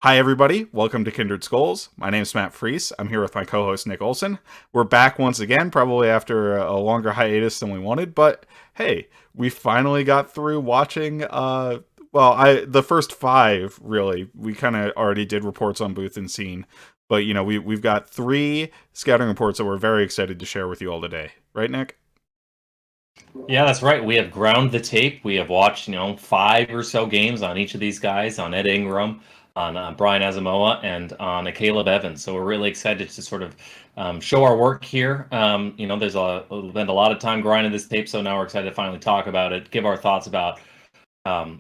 Hi, everybody. Welcome to Kindred Skulls. My name's Matt Freese. I'm here with my co-host Nick Olson. We're back once again, probably after a longer hiatus than we wanted, but hey, we finally got through watching. The first five really. We kind of already did reports on Booth and Scene, but we've got three scouting reports that we're very excited to share with you all today. Right, Nick? Yeah, that's right. We have ground the tape. We have watched, five or so games on each of these guys, on Ed Ingram, on Brian Asamoah, and on Akayleb Evans. So we're really excited to sort of show our work here. There's been a lot of time grinding this tape, so now we're excited to finally talk about it, give our thoughts about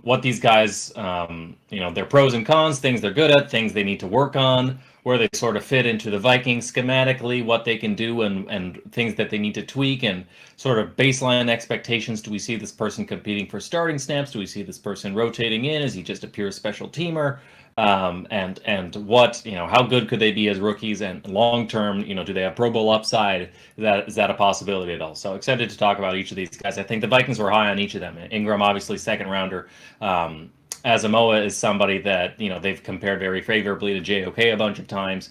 what these guys, their pros and cons, things they're good at, things they need to work on, where they sort of fit into the Vikings schematically, what they can do, and things that they need to tweak, and sort of baseline expectations. Do we see this person competing for starting snaps? Do we see this person rotating in? Is he just a pure special teamer? And what, how good could they be as rookies, and long term, do they have Pro Bowl upside? Is that a possibility at all? So excited to talk about each of these guys. I think the Vikings were high on each of them. Ingram, obviously, second rounder. Asamoah is somebody that they've compared very favorably to JOK a bunch of times.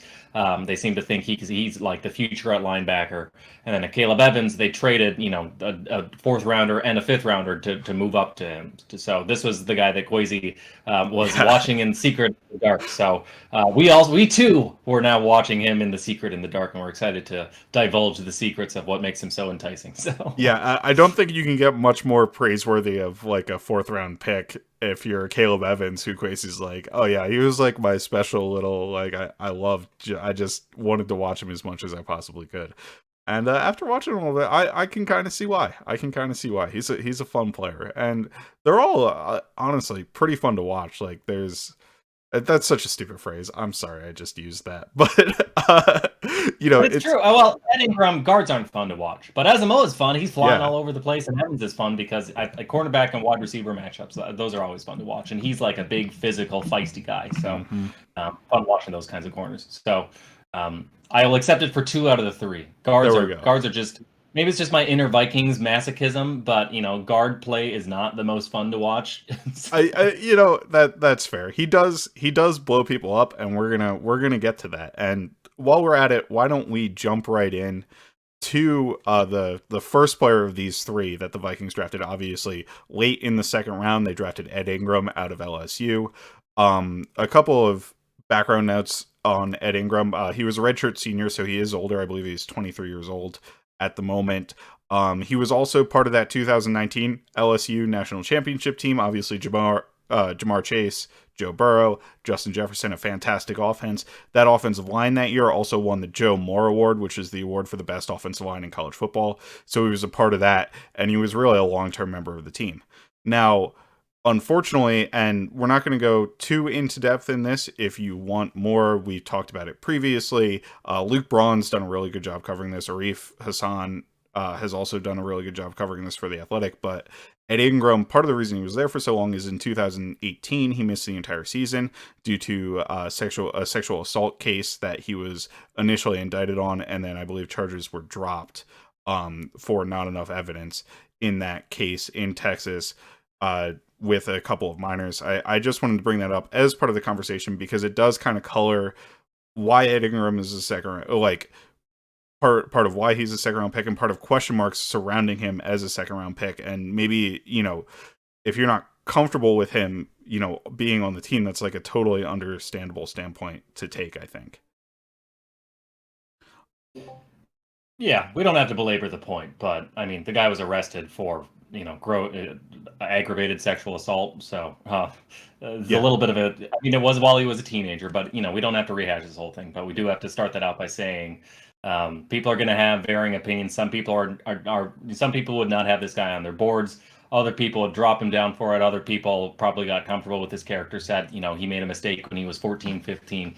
They seem to think he's like the future at linebacker. And then Akayleb Evans, they traded a fourth rounder and a fifth rounder to move up to him. So this was the guy that Kwesi was watching in secret in the dark. So we too were now watching him in the secret in the dark, and we're excited to divulge the secrets of what makes him so enticing. So Yeah, I don't think you can get much more praiseworthy of like a fourth round pick if you're Caleb Evans, who Quasey's like, oh yeah, he was like my special little like I just wanted to watch him as much as I possibly could. And after watching a little bit, I can kind of see why. I can kind of see why he's a fun player, and they're all honestly pretty fun to watch. Like there's that's such a stupid phrase. I'm sorry, I just used that, but But it's it's true. Well, Ed Ingram guards aren't fun to watch, but Asamoah is fun. He's flying yeah. all over the place, and Evans is fun because a cornerback and wide receiver matchups, those are always fun to watch. And he's like a big, physical, feisty guy. So Hmm. fun watching those kinds of corners. So I will accept it for two out of the three. There Guards we are go. guards are just maybe it's just my inner Vikings masochism, but guard play is not the most fun to watch. That's fair. He does blow people up, and we're gonna get to that. And while we're at it, why don't we jump right in to the first player of these three that the Vikings drafted? Obviously, late in the second round, they drafted Ed Ingram out of LSU. A couple of background notes on Ed Ingram. He was a redshirt senior, so he is older. I believe he's 23 years old at the moment. He was also part of that 2019 LSU national championship team. Obviously, Jamar Chase, Joe Burrow, Justin Jefferson, a fantastic offense. That offensive line that year also won the Joe Moore Award, which is the award for the best offensive line in college football. So he was a part of that, and he was really a long-term member of the team. Now, unfortunately, and we're not going to go too into depth in this. If you want more, we talked about it previously. Luke Braun's done a really good job covering this. Arif Hassan has also done a really good job covering this for The Athletic. But Ed Ingram, part of the reason he was there for so long is in 2018, he missed the entire season due to a sexual assault case that he was initially indicted on, and then I believe charges were dropped for not enough evidence in that case in Texas. With a couple of minors. I just wanted to bring that up as part of the conversation because it does kind of color why Ed Ingram is a second round, like part of why he's a second round pick, and part of question marks surrounding him as a second round pick. And maybe, if you're not comfortable with him, being on the team, that's like a totally understandable standpoint to take, I think. Yeah, we don't have to belabor the point, but I mean, the guy was arrested for aggravated sexual assault. So it's a Yeah. little bit of a. I mean, it was while he was a teenager, but we don't have to rehash this whole thing. But we do have to start that out by saying people are going to have varying opinions. Some people are some people would not have this guy on their boards. Other people would drop him down for it. Other people probably got comfortable with his character set. He made a mistake when he was 14, 15.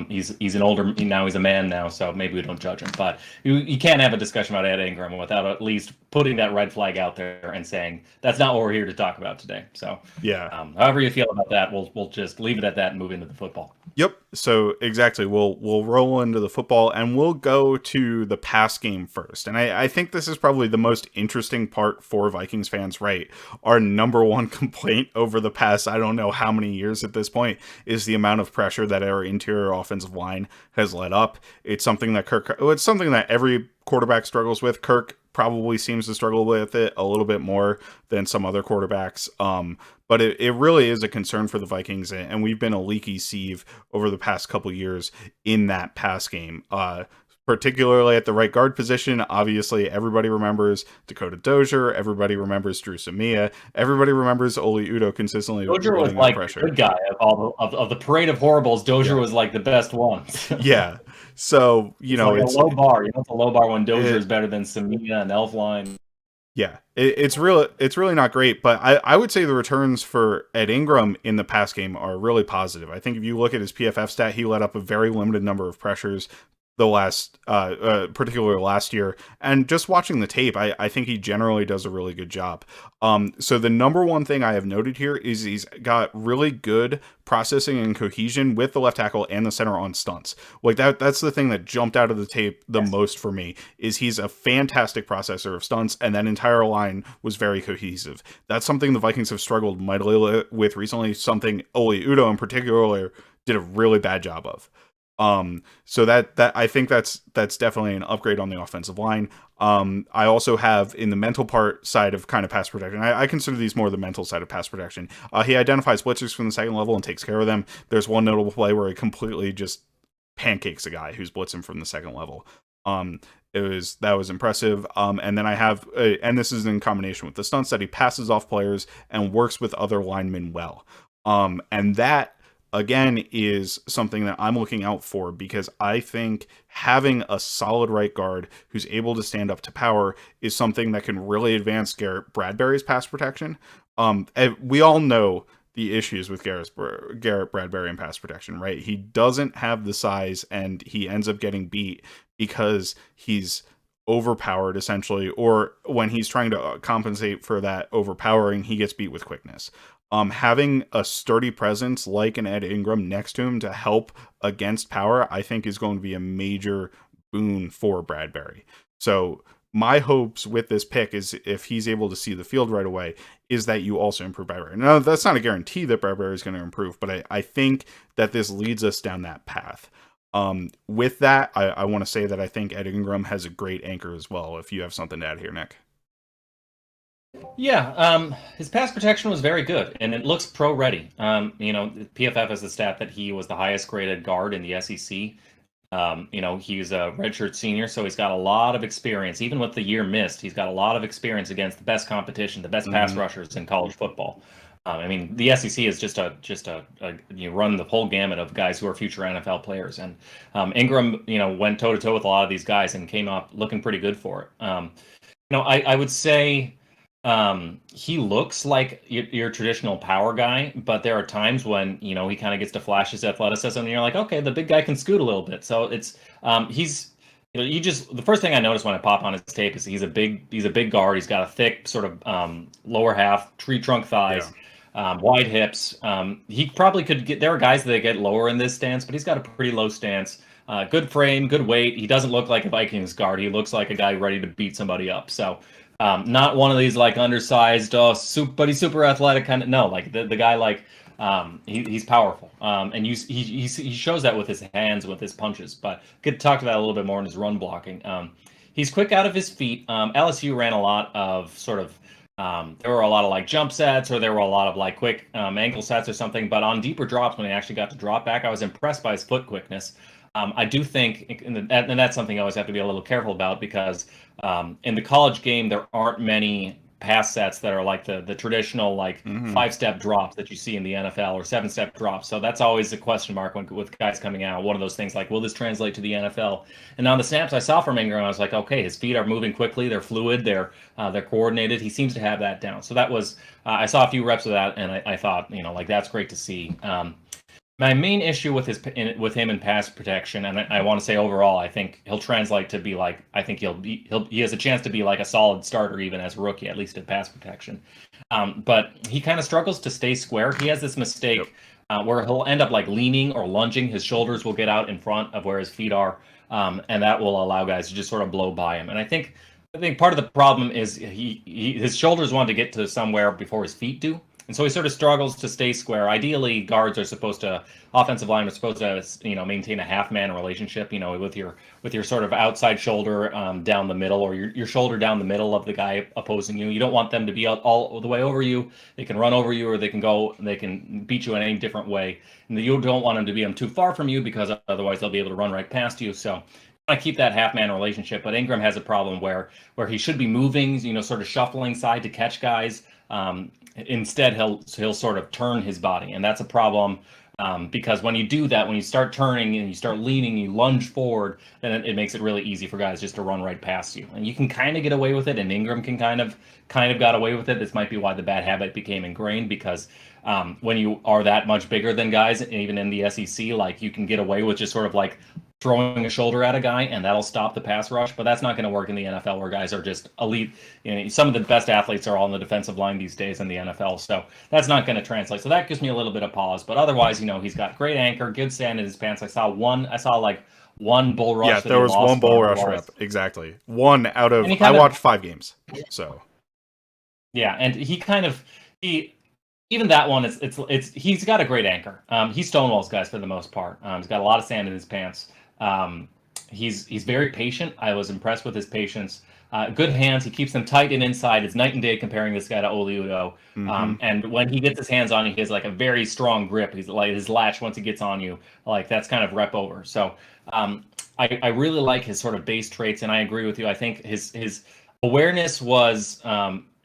He's an older, now he's a man now, so maybe we don't judge him. But you can't have a discussion about Ed Ingram without at least putting that red flag out there and saying that's not what we're here to talk about today. So, Yeah. however you feel about that, we'll just leave it at that and move into the football. Yep. So exactly, we'll roll into the football, and we'll go to the pass game first. And I think this is probably the most interesting part for Vikings fans right right. Our number one complaint over the past, I don't know how many years at this point, is the amount of pressure that our interior offensive line has let up. It's something that it's something that every quarterback struggles with. Kirk probably seems to struggle with it a little bit more than some other quarterbacks. But it really is a concern for the Vikings, and we've been a leaky sieve over the past couple years in that pass game. Particularly at the right guard position. Obviously, everybody remembers Dakota Dozier. Everybody remembers Drew Samia. Everybody remembers Oli Udoh consistently Dozier was letting up like pressure. the good guy of all of the parade of horribles. Dozier was like the best one. Yeah. So, it's like it's a low bar. It's a low bar when Dozier is it, better than Samia and Elfline. yeah, it's really not great, but I would say the returns for Ed Ingram in the pass game are really positive. I think if you look at his PFF stat, he let up a very limited number of pressures the last particularly last year, and just watching the tape, I think he generally does a really good job. So the number one thing I have noted here is he's got really good processing and cohesion with the left tackle and the center on stunts. Like that's the thing that jumped out of the tape the most for me, is he's a fantastic processor of stunts, and that entire line was very cohesive. That's something the Vikings have struggled mightily with recently, something Oli Udoh in particular did a really bad job of. So that I think that's definitely an upgrade on the offensive line. I also have in the mental part side of kind of pass protection. I consider these more the mental side of pass protection. He identifies blitzers from the second level and takes care of them. There's one notable play where he completely just pancakes a guy who's blitzing from the second level. That was impressive. And then I have, and this is in combination with the stunts, that he passes off players and works with other linemen well. And that, again, is something that I'm looking out for, because I think having a solid right guard who's able to stand up to power is something that can really advance Garrett Bradbury's pass protection. We all know the issues with Garrett Bradbury in pass protection, right? He doesn't have the size, and he ends up getting beat because he's overpowered essentially, or when he's trying to compensate for that overpowering, he gets beat with quickness. Having a sturdy presence like an Ed Ingram next to him to help against power, I think is going to be a major boon for Bradbury. So my hopes with this pick is, if he's able to see the field right away, is that you also improve Bradbury. Now, that's not a guarantee that Bradbury is going to improve, but I think that this leads us down that path. With that, I want to say that I think Ed Ingram has a great anchor as well, if you have something to add here, Nick. Yeah, his pass protection was very good, and it looks pro-ready. PFF has the stat that he was the highest graded guard in the SEC. He's a redshirt senior, so he's got a lot of experience. Even with the year missed, he's got a lot of experience against the best competition, the best pass rushers in college football. The SEC is just you run the whole gamut of guys who are future NFL players, and Ingram, went toe to toe with a lot of these guys and came up looking pretty good for it. I would say. He looks like your traditional power guy, but there are times when he kind of gets to flash his athleticism, and you're like, okay, the big guy can scoot a little bit. So it's the first thing I notice when I pop on his tape is he's a big guard. He's got a thick sort of lower half, tree trunk thighs, wide hips. He probably could get. There are guys that get lower in this stance, but he's got a pretty low stance. Good frame, good weight. He doesn't look like a Vikings guard. He looks like a guy ready to beat somebody up. So. Not one of these like undersized, but he's super athletic kind of. No, like the guy, like he's powerful, and he shows that with his hands, with his punches. But could talk to that a little bit more in his run blocking. He's quick out of his feet. LSU ran a lot of sort of. There were a lot of like jump sets, or there were a lot of like quick ankle sets or something. But on deeper drops, when he actually got to drop back, I was impressed by his foot quickness. I do think, and that's something I always have to be a little careful about, because in the college game, there aren't many pass sets that are like the traditional like 5-step drops that you see in the NFL, or 7-step drops. So that's always a question mark with guys coming out. One of those things like, will this translate to the NFL? And on the snaps I saw from Ingram, I was like, okay, his feet are moving quickly, they're fluid, they're coordinated. He seems to have that down. So that was I saw a few reps of that, and I thought, like, that's great to see. My main issue with him in pass protection, and I want to say overall, I think he'll translate to be like, I think he has a chance to be like a solid starter even as a rookie, at least in pass protection. But he kind of struggles to stay square. He has this mistake where he'll end up like leaning or lunging. His shoulders will get out in front of where his feet are, and that will allow guys to just sort of blow by him. And I think I think part of the problem is his shoulders want to get to somewhere before his feet do. And so he sort of struggles to stay square. Ideally, offensive line are supposed to, maintain a half-man relationship, with your sort of outside shoulder down the middle, or your shoulder down the middle of the guy opposing you. You don't want them to be all the way over you. They can run over you, or they can beat you in any different way. And you don't want them to be too far from you, because otherwise they'll be able to run right past you. So I keep that half-man relationship, but Ingram has a problem where he should be moving, sort of shuffling side to catch guys. Instead, he'll sort of turn his body, and that's a problem because when you do that, when you start turning and you start leaning, you lunge forward, then it makes it really easy for guys just to run right past you. And you can kind of get away with it, and Ingram can kind of got away with it. This might be why the bad habit became ingrained, because when you are that much bigger than guys, even in the SEC, like, you can get away with just sort of like throwing a shoulder at a guy, and that'll stop the pass rush. But that's not going to work in the NFL, where guys are just elite. Some of the best athletes are all on the defensive line these days in the NFL, so that's not going to translate. So that gives me a little bit of pause. But otherwise, he's got great anchor, good sand in his pants. I saw like one bull rush. Yeah, there was one bull rush rep, exactly. One out of, I watched 5 games, so yeah, and even that one, he's got a great anchor. He stonewalls guys for the most part. He's got a lot of sand in his pants. He's very patient. I was impressed with his patience. Good hands. He keeps them tight and inside. It's night and day comparing this guy to Oli Udoh. And when he gets his hands on you, he has like a very strong grip. He's like, his latch, once he gets on you, like, that's kind of rep over. So I really like his sort of base traits, and I agree with you. I think his awareness was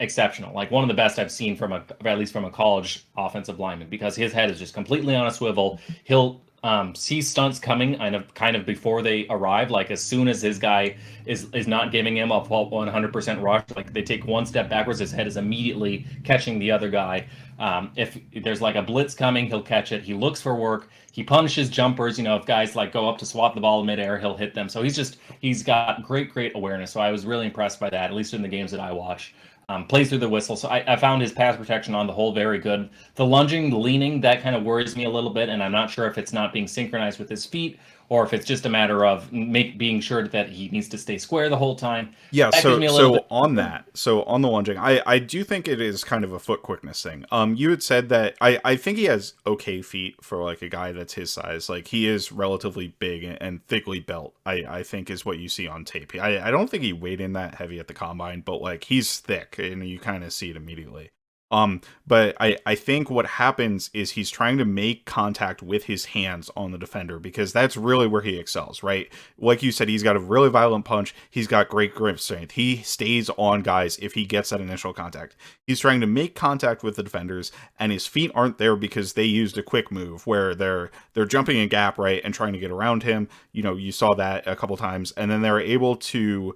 exceptional, like one of the best I've seen at least from a college offensive lineman, because his head is just completely on a swivel. He'll see stunts coming kind of before they arrive. Like, as soon as his guy is not giving him a 100% rush, like, they take one step backwards, his head is immediately catching the other guy. If there's like a blitz coming, he'll catch it. He looks for work. He punishes jumpers. If guys like go up to swat the ball in midair, he'll hit them. So he's got great awareness. So I was really impressed by that, at least in the games that I watch. Plays through the whistle. So I found his pass protection on the whole very good. The lunging, the leaning, that kind of worries me a little bit, and I'm not sure if it's not being synchronized with his feet, or if it's just a matter of being sure that he needs to stay square the whole time. Yeah, so on the lunging, I do think it is kind of a foot quickness thing. You had said that I think he has okay feet for like a guy that's his size. Like, he is relatively big and thickly built, I think, is what you see on tape. I don't think he weighed in that heavy at the combine, but like, he's thick and you kind of see it immediately. But I think what happens is he's trying to make contact with his hands on the defender, because that's really where he excels, right? Like you said, he's got a really violent punch. He's got great grip strength. He stays on guys if he gets that initial contact. He's trying to make contact with the defenders, and his feet aren't there because they used a quick move where they're jumping a gap, right, and trying to get around him. You saw that a couple times, and then they're able to,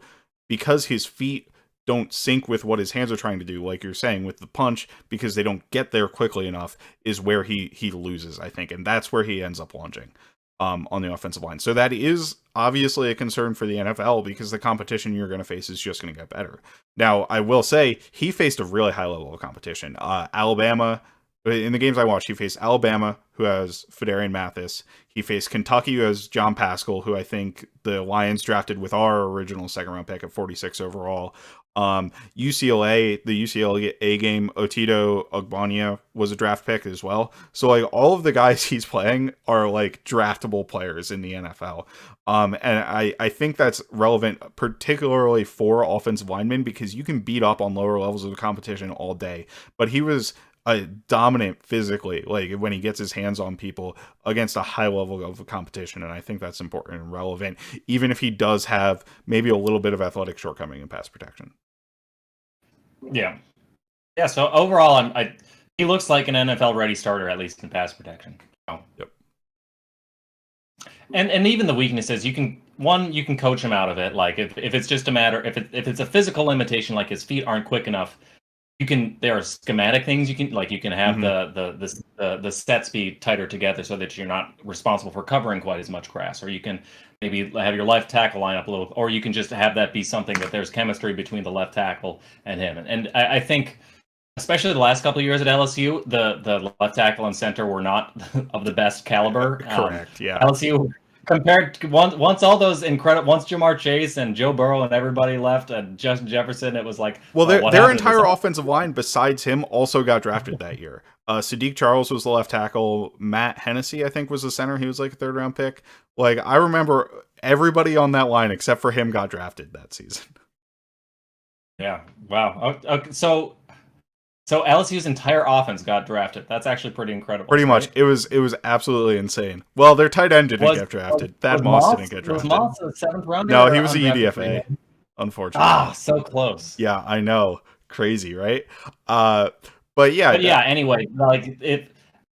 because his feet don't sync with what his hands are trying to do, like you're saying with the punch, because they don't get there quickly enough, is where he loses, I think, and that's where he ends up lunging on the offensive line. So that is obviously a concern for the NFL, because the competition you're going to face is just going to get better. Now, I will say he faced a really high level of competition. Alabama, in the games I watched, he faced Alabama, who has Fedarian Mathis. He faced Kentucky, who has John Pascal, who I think the Lions drafted with our original second-round pick at 46 overall. UCLA, the UCLA game, Otito Ogbonnia was a draft pick as well. So like, all of the guys he's playing are like draftable players in the NFL. And I think that's relevant, particularly for offensive linemen, because you can beat up on lower levels of the competition all day. But he was dominant physically, like when he gets his hands on people against a high level of competition, and I think that's important and relevant, even if he does have maybe a little bit of athletic shortcoming in pass protection. Yeah. So overall, he looks like an NFL ready starter, at least in pass protection. So. Yep. And even the weaknesses, you can coach him out of it. Like, if it's just a matter, if it's a physical limitation, like his feet aren't quick enough, there are schematic things you can have the sets be tighter together so that you're not responsible for covering quite as much grass, or you can maybe have your left tackle line up a little, or you can just have that be something that there's chemistry between the left tackle and him. And I think, especially the last couple of years at LSU, the left tackle and center were not of the best caliber. Correct. Yeah. LSU compared to once all those incredible, once Jamar Chase and Joe Burrow and everybody left and Justin Jefferson, it was like, Well, what their happened to this entire all? offensive line, besides him, also got drafted that year. Sadiq Charles was the left tackle. Matt Hennessy, I think, was the center. He was like a third round pick. Like, I remember everybody on that line except for him got drafted that season. Yeah. Wow. Okay, so LSU's entire offense got drafted. That's actually pretty incredible, Pretty much, right? it was absolutely insane. Well, their tight end didn't get drafted. Thad Moss didn't get Was drafted. Moss a seventh rounder No, or he was a undrafted free UDFA, agent? unfortunately. So close. Yeah, I know. Crazy, right? Uh, but yeah, But yeah, anyway, like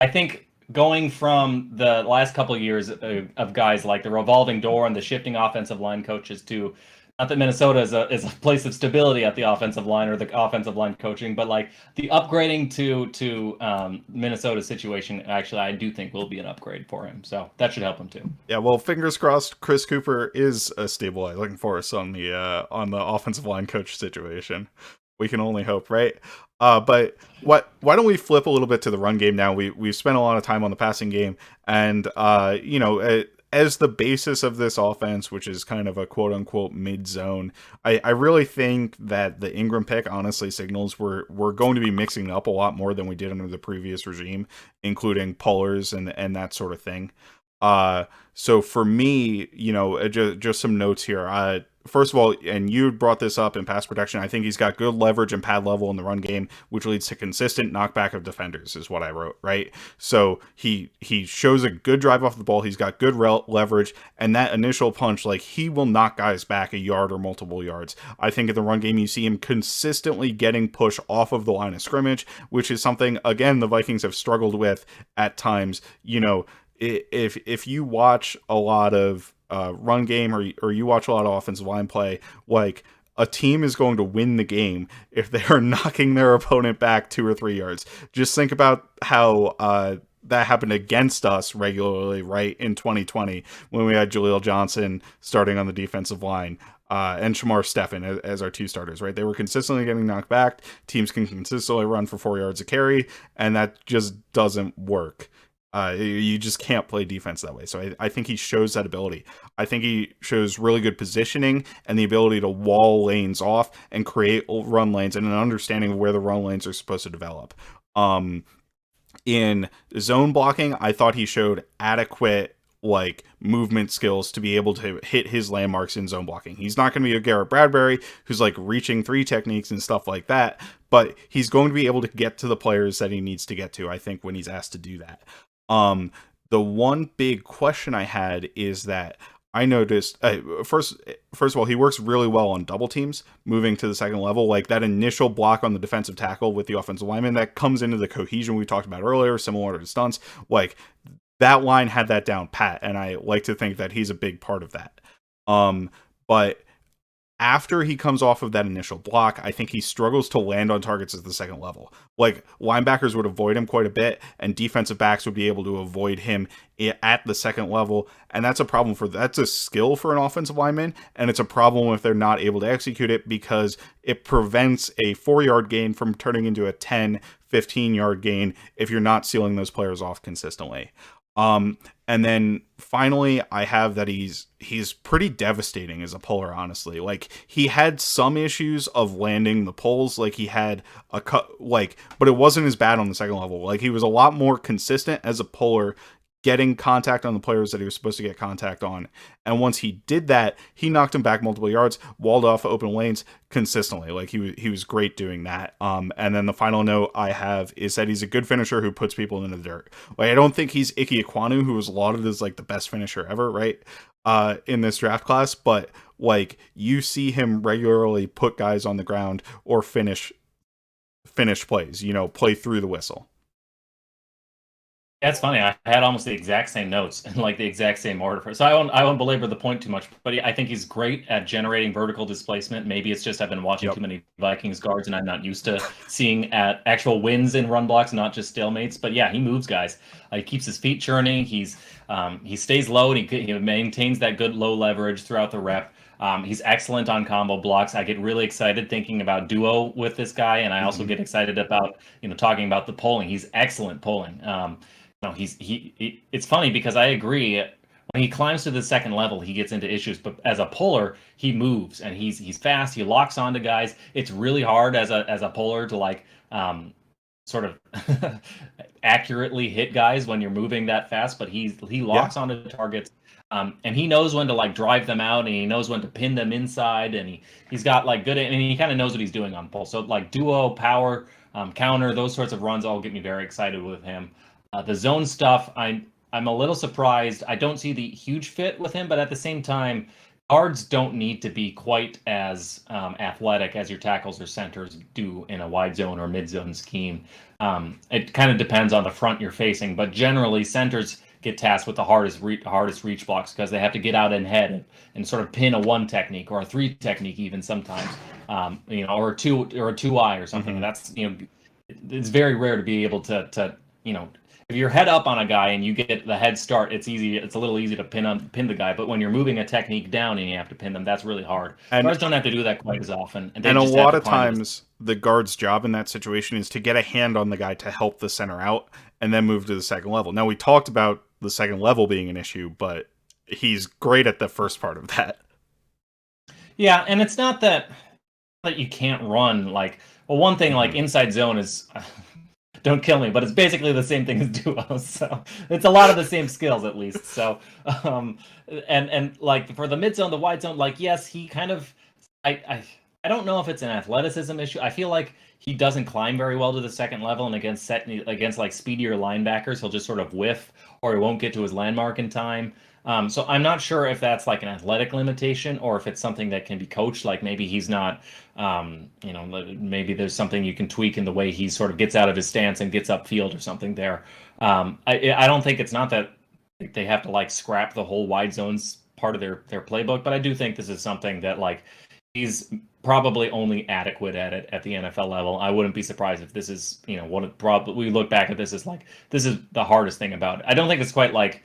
I think going from the last couple of years of guys like the revolving door and the shifting offensive line coaches to, not that Minnesota is a place of stability at the offensive line or the offensive line coaching, but like the upgrading to Minnesota's situation, actually, I do think will be an upgrade for him. So that should help him too. yeah. Well, fingers crossed. Chris Cooper is a stabilizing force on the offensive line coach situation. We can only hope, right? But why don't we flip a little bit to the run game now? We've spent a lot of time on the passing game, and as the basis of this offense, which is kind of a quote unquote mid zone, I really think that the Ingram pick honestly signals we're going to be mixing it up a lot more than we did under the previous regime, including pullers and that sort of thing. So for me, just some notes here. First of all, and you brought this up in pass protection, I think he's got good leverage and pad level in the run game, which leads to consistent knockback of defenders, is what I wrote, right? So he shows a good drive off the ball. He's got good leverage, and that initial punch, like, he will knock guys back a yard or multiple yards. I think in the run game, you see him consistently getting push off of the line of scrimmage, which is something, again, the Vikings have struggled with at times. If you watch a lot of run game or you watch a lot of offensive line play, like, a team is going to win the game if they are knocking their opponent back 2 or 3 yards. Just think about how that happened against us regularly, right, in 2020 when we had Jaleel Johnson starting on the defensive line. And Shamar Stephen as our two starters, right? They were consistently getting knocked back. Teams can consistently run for 4 yards a carry, and that just doesn't work. You just can't play defense that way. So I think he shows that ability. I think he shows really good positioning and the ability to wall lanes off and create run lanes and an understanding of where the run lanes are supposed to develop. In zone blocking, I thought he showed adequate movement skills to be able to hit his landmarks in zone blocking. He's not going to be a Garrett Bradbury who's like reaching three techniques and stuff like that, but he's going to be able to get to the players that he needs to get to, I think, when he's asked to do that. The one big question I had is that I noticed first of all, he works really well on double teams moving to the second level, like that initial block on the defensive tackle with the offensive lineman that comes into the cohesion we talked about earlier, similar to stunts. Like, that line had that down pat, and I like to think that he's a big part of that. But after he comes off of that initial block, I think he struggles to land on targets at the second level. Like, linebackers would avoid him quite a bit, and defensive backs would be able to avoid him at the second level. And that's a problem that's a skill for an offensive lineman, and it's a problem if they're not able to execute it because it prevents a 4-yard gain from turning into a 10, 15-yard gain if you're not sealing those players off consistently. And then finally, I have that he's pretty devastating as a puller, honestly. Like, he had some issues of landing the pulls, like he had a cut, but it wasn't as bad on the second level. Like, he was a lot more consistent as a puller, getting contact on the players that he was supposed to get contact on. And once he did that, he knocked him back multiple yards, walled off open lanes consistently. Like, he was great doing that. And then the final note I have is that he's a good finisher who puts people into the dirt. Like, I don't think he's Ike Ekwonu, who was lauded as like the best finisher ever, right? In this draft class, but like, you see him regularly put guys on the ground or finish plays, play through the whistle. That's funny. I had almost the exact same notes and like the exact same order. So I won't belabor the point too much, but I think he's great at generating vertical displacement. Maybe it's just I've been watching too many Vikings guards and I'm not used to seeing at actual wins in run blocks, not just stalemates. But yeah, he moves guys. He keeps his feet churning. He stays low and he maintains that good low leverage throughout the rep. He's excellent on combo blocks. I get really excited thinking about duo with this guy, and I also get excited about talking about the polling. He's excellent polling. It's funny because I agree. when he climbs to the second level, he gets into issues. But as a puller, he moves and he's fast. He locks onto guys. It's really hard as a puller to like sort of accurately hit guys when you're moving that fast. But he Yeah. locks onto targets. And he knows when to like drive them out, and he knows when to pin them inside, and he's got like good, and he kind of knows what he's doing on pull. So like duo, power, counter, those sorts of runs all get me very excited with him. The zone stuff, I'm a little surprised. I don't see the huge fit with him, but at the same time, guards don't need to be quite as athletic as your tackles or centers do in a wide zone or mid zone scheme. It kind of depends on the front you're facing, but generally centers get tasked with the hardest reach blocks because they have to get out and head and sort of pin a one technique or a three technique even sometimes, or a two eye or something. Mm-hmm. That's it's very rare to be able to if you're head up on a guy and you get the head start, it's easy. It's a little easy to pin the guy. But when you're moving a technique down and you have to pin them, that's really hard. And Guards don't have to do that quite as often. And a lot of times, the guard's job in that situation is to get a hand on the guy to help the center out and then move to the second level. Now, we talked about the second level being an issue, but he's great at the first part of that. Yeah, and it's not that you can't run. Like, well, one thing, like inside zone is... don't kill me, but it's basically the same thing as duo. So it's a lot of the same skills, at least. So, and like for the mid zone, the wide zone, like, yes, he kind of, I don't know if it's an athleticism issue. I feel like he doesn't climb very well to the second level, and against like speedier linebackers, he'll just sort of whiff, or he won't get to his landmark in time. So I'm not sure if that's like an athletic limitation or if it's something that can be coached. Like maybe he's not, maybe there's something you can tweak in the way he sort of gets out of his stance and gets upfield or something there. I don't think it's not that they have to like scrap the whole wide zones part of their playbook, but I do think this is something that like he's probably only adequate at it at the NFL level. I wouldn't be surprised if this is, we look back at this as like, this is the hardest thing about it. I don't think it's quite like,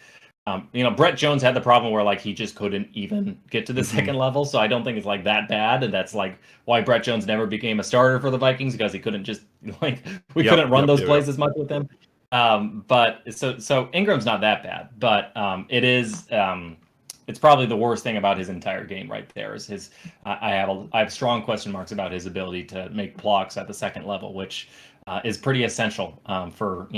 Brett Jones had the problem where like he just couldn't even get to the second level, so I don't think it's like that bad, and that's like why Brett Jones never became a starter for the Vikings, because he couldn't just like couldn't run those plays as much with him. But so Ingram's not that bad, but it is it's probably the worst thing about his entire game right there is his I have strong question marks about his ability to make blocks at the second level, which is pretty essential for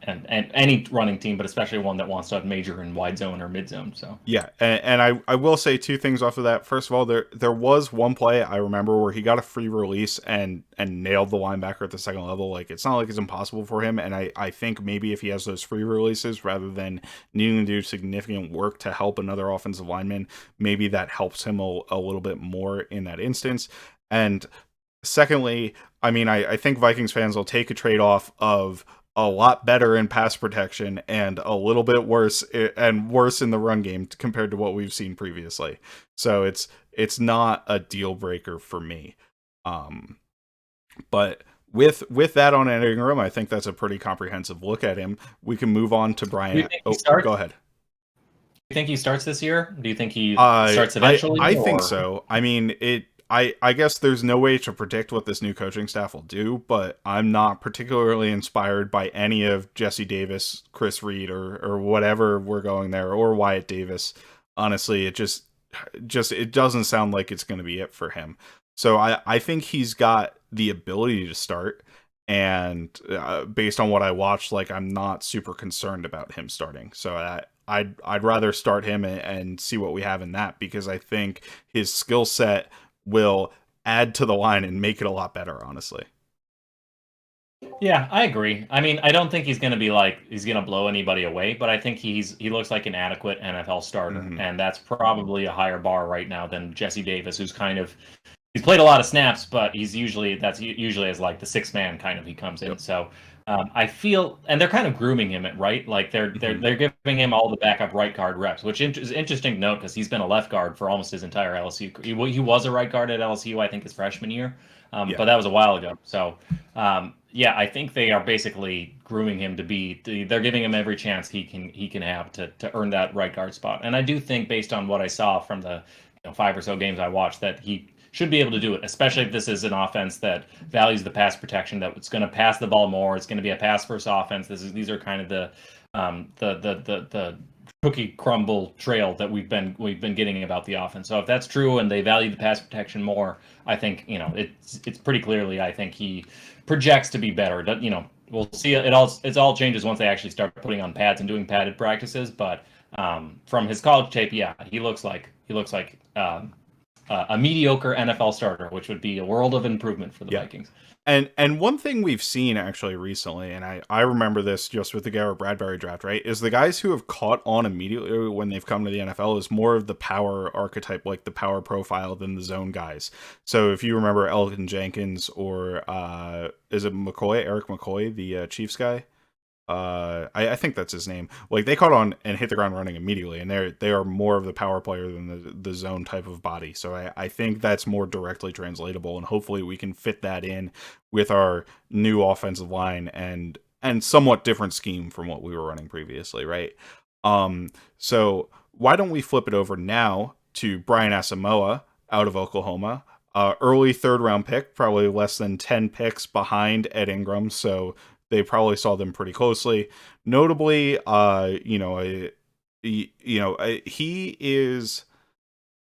and any running team, but especially one that wants to major in wide zone or mid zone. So yeah, and I will say two things off of that. First of all, there was one play I remember where he got a free release and nailed the linebacker at the second level. Like, it's not like it's impossible for him, and I think maybe if he has those free releases rather than needing to do significant work to help another offensive lineman, maybe that helps him a little bit more in that instance. And secondly, I mean, I think Vikings fans will take a trade-off of a lot better in pass protection and a little bit worse in the run game compared to what we've seen previously. So it's not a deal breaker for me. But with that on Ingram, I think that's a pretty comprehensive look at him. We can move on to Brian. Go ahead. Do you think he starts this year? Do you think he starts eventually? I think so. I mean, I guess there's no way to predict what this new coaching staff will do, but I'm not particularly inspired by any of Jesse Davis, Chris Reed, or whatever we're going there, or Wyatt Davis. Honestly, it just it doesn't sound like it's going to be it for him. So I think he's got the ability to start, and based on what I watched, like, I'm not super concerned about him starting. So I'd rather start him and see what we have in that, because I think his skill set will add to the line and make it a lot better, honestly. Yeah, I agree. I mean, I don't think he's going to blow anybody away, but I think he looks like an adequate NFL starter, and that's probably a higher bar right now than Jesse Davis, who's he's played a lot of snaps, but he's usually as like the sixth man kind of he comes in. Yep. So I feel, and they're kind of grooming him, right? Like they're giving him all the backup right guard reps, which is interesting to note because he's been a left guard for almost his entire LSU. He was a right guard at LSU, I think, his freshman year, but that was a while ago. So yeah, I think they are basically grooming him to be. They're giving him every chance he can have to earn that right guard spot. And I do think, based on what I saw from the 5 or so games I watched, that he should be able to do it, especially if this is an offense that values the pass protection, that it's going to pass the ball more. It's going to be a pass first offense. These are kind of the cookie crumble trail that we've been getting about the offense. So if that's true and they value the pass protection more, I think it's pretty clearly, I think he projects to be better. We'll see. It all changes once they actually start putting on pads and doing padded practices. But from his college tape, yeah, he looks like a mediocre NFL starter, which would be a world of improvement for the Vikings. And one thing we've seen actually recently, and I remember this just with the Garrett Bradbury draft, right, is the guys who have caught on immediately when they've come to the NFL is more of the power archetype, like the power profile, than the zone guys. So if you remember Elgin Jenkins or is it Eric McCoy, the Chiefs guy? I think that's his name. Like, they caught on and hit the ground running immediately, and they are more of the power player than the zone type of body. So I think that's more directly translatable, and hopefully we can fit that in with our new offensive line and somewhat different scheme from what we were running previously, right? So why don't we flip it over now to Brian Asamoah out of Oklahoma? Early third round pick, probably less than 10 picks behind Ed Ingram, so they probably saw them pretty closely. Notably, he is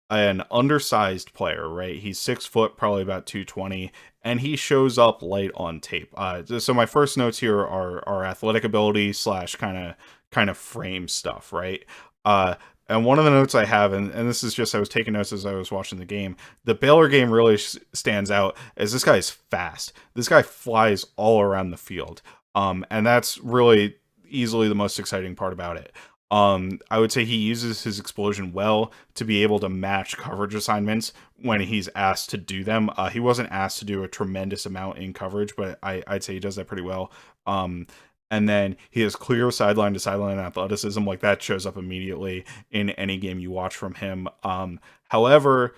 an undersized player, right? He's 6 foot, probably about 220, and he shows up light on tape. So my first notes here are athletic ability / kind of frame stuff, right? And one of the notes I have, and this is just, I was taking notes as I was watching the game, the Baylor game really stands out as this guy is fast. This guy flies all around the field. And that's really easily the most exciting part about it. I would say he uses his explosion well to be able to match coverage assignments when he's asked to do them. He wasn't asked to do a tremendous amount in coverage, but I'd say he does that pretty well. And then he has clear sideline to sideline athleticism. Like, that shows up immediately in any game you watch from him. However,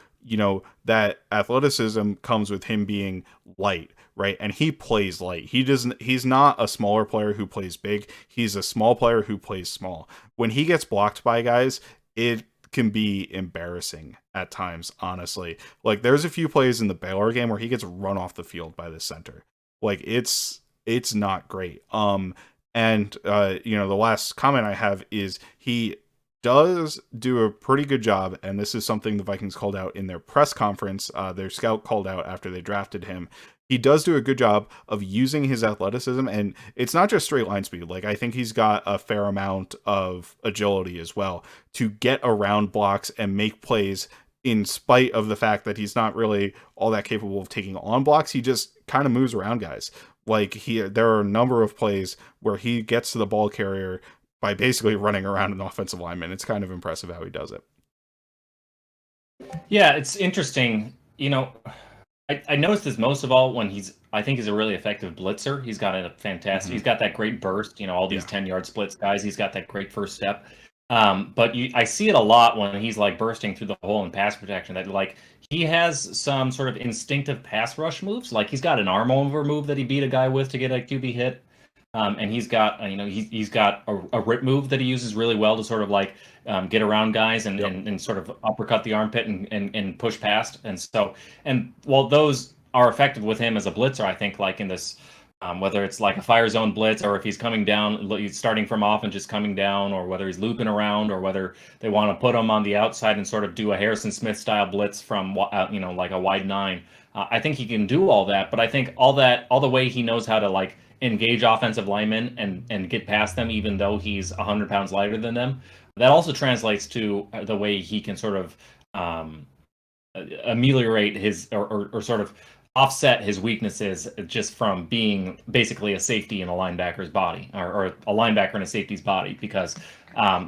that athleticism comes with him being light, right? And he plays light. He's not a smaller player who plays big. He's a small player who plays small. When he gets blocked by guys, it can be embarrassing at times, honestly. Like, there's a few plays in the Baylor game where he gets run off the field by the center. Like, it's not great. The last comment I have is he does do a pretty good job, and this is something the Vikings called out in their press conference. Their scout called out after they drafted him. He does do a good job of using his athleticism, and it's not just straight line speed. Like, I think he's got a fair amount of agility as well to get around blocks and make plays in spite of the fact that he's not really all that capable of taking on blocks. He just kind of moves around guys. Like, there are a number of plays where he gets to the ball carrier by basically running around an offensive lineman. It's kind of impressive how he does it. Yeah, it's interesting. I noticed this most of all when I think he's a really effective blitzer. He's got a fantastic, he's got that great burst, all these 10-yard splits guys. He's got that great first step. But I see it a lot when he's like bursting through the hole in pass protection, that like he has some sort of instinctive pass rush moves. Like, he's got an arm over move that he beat a guy with to get a QB hit. And he's got, he's got a rip move that he uses really well to sort of like get around guys and sort of uppercut the armpit and push past. And while those are effective with him as a blitzer, I think like in this, whether it's like a fire zone blitz or if he's coming down, he's starting from off and just coming down, or whether he's looping around, or whether they want to put him on the outside and sort of do a Harrison Smith style blitz from, like a wide 9. I think he can do all that, but I think all the way he knows how to like engage offensive linemen and get past them, even though he's 100 pounds lighter than them. That also translates to the way he can sort of ameliorate his or sort of offset his weaknesses just from being basically a safety in a linebacker's body, or a linebacker in a safety's body, because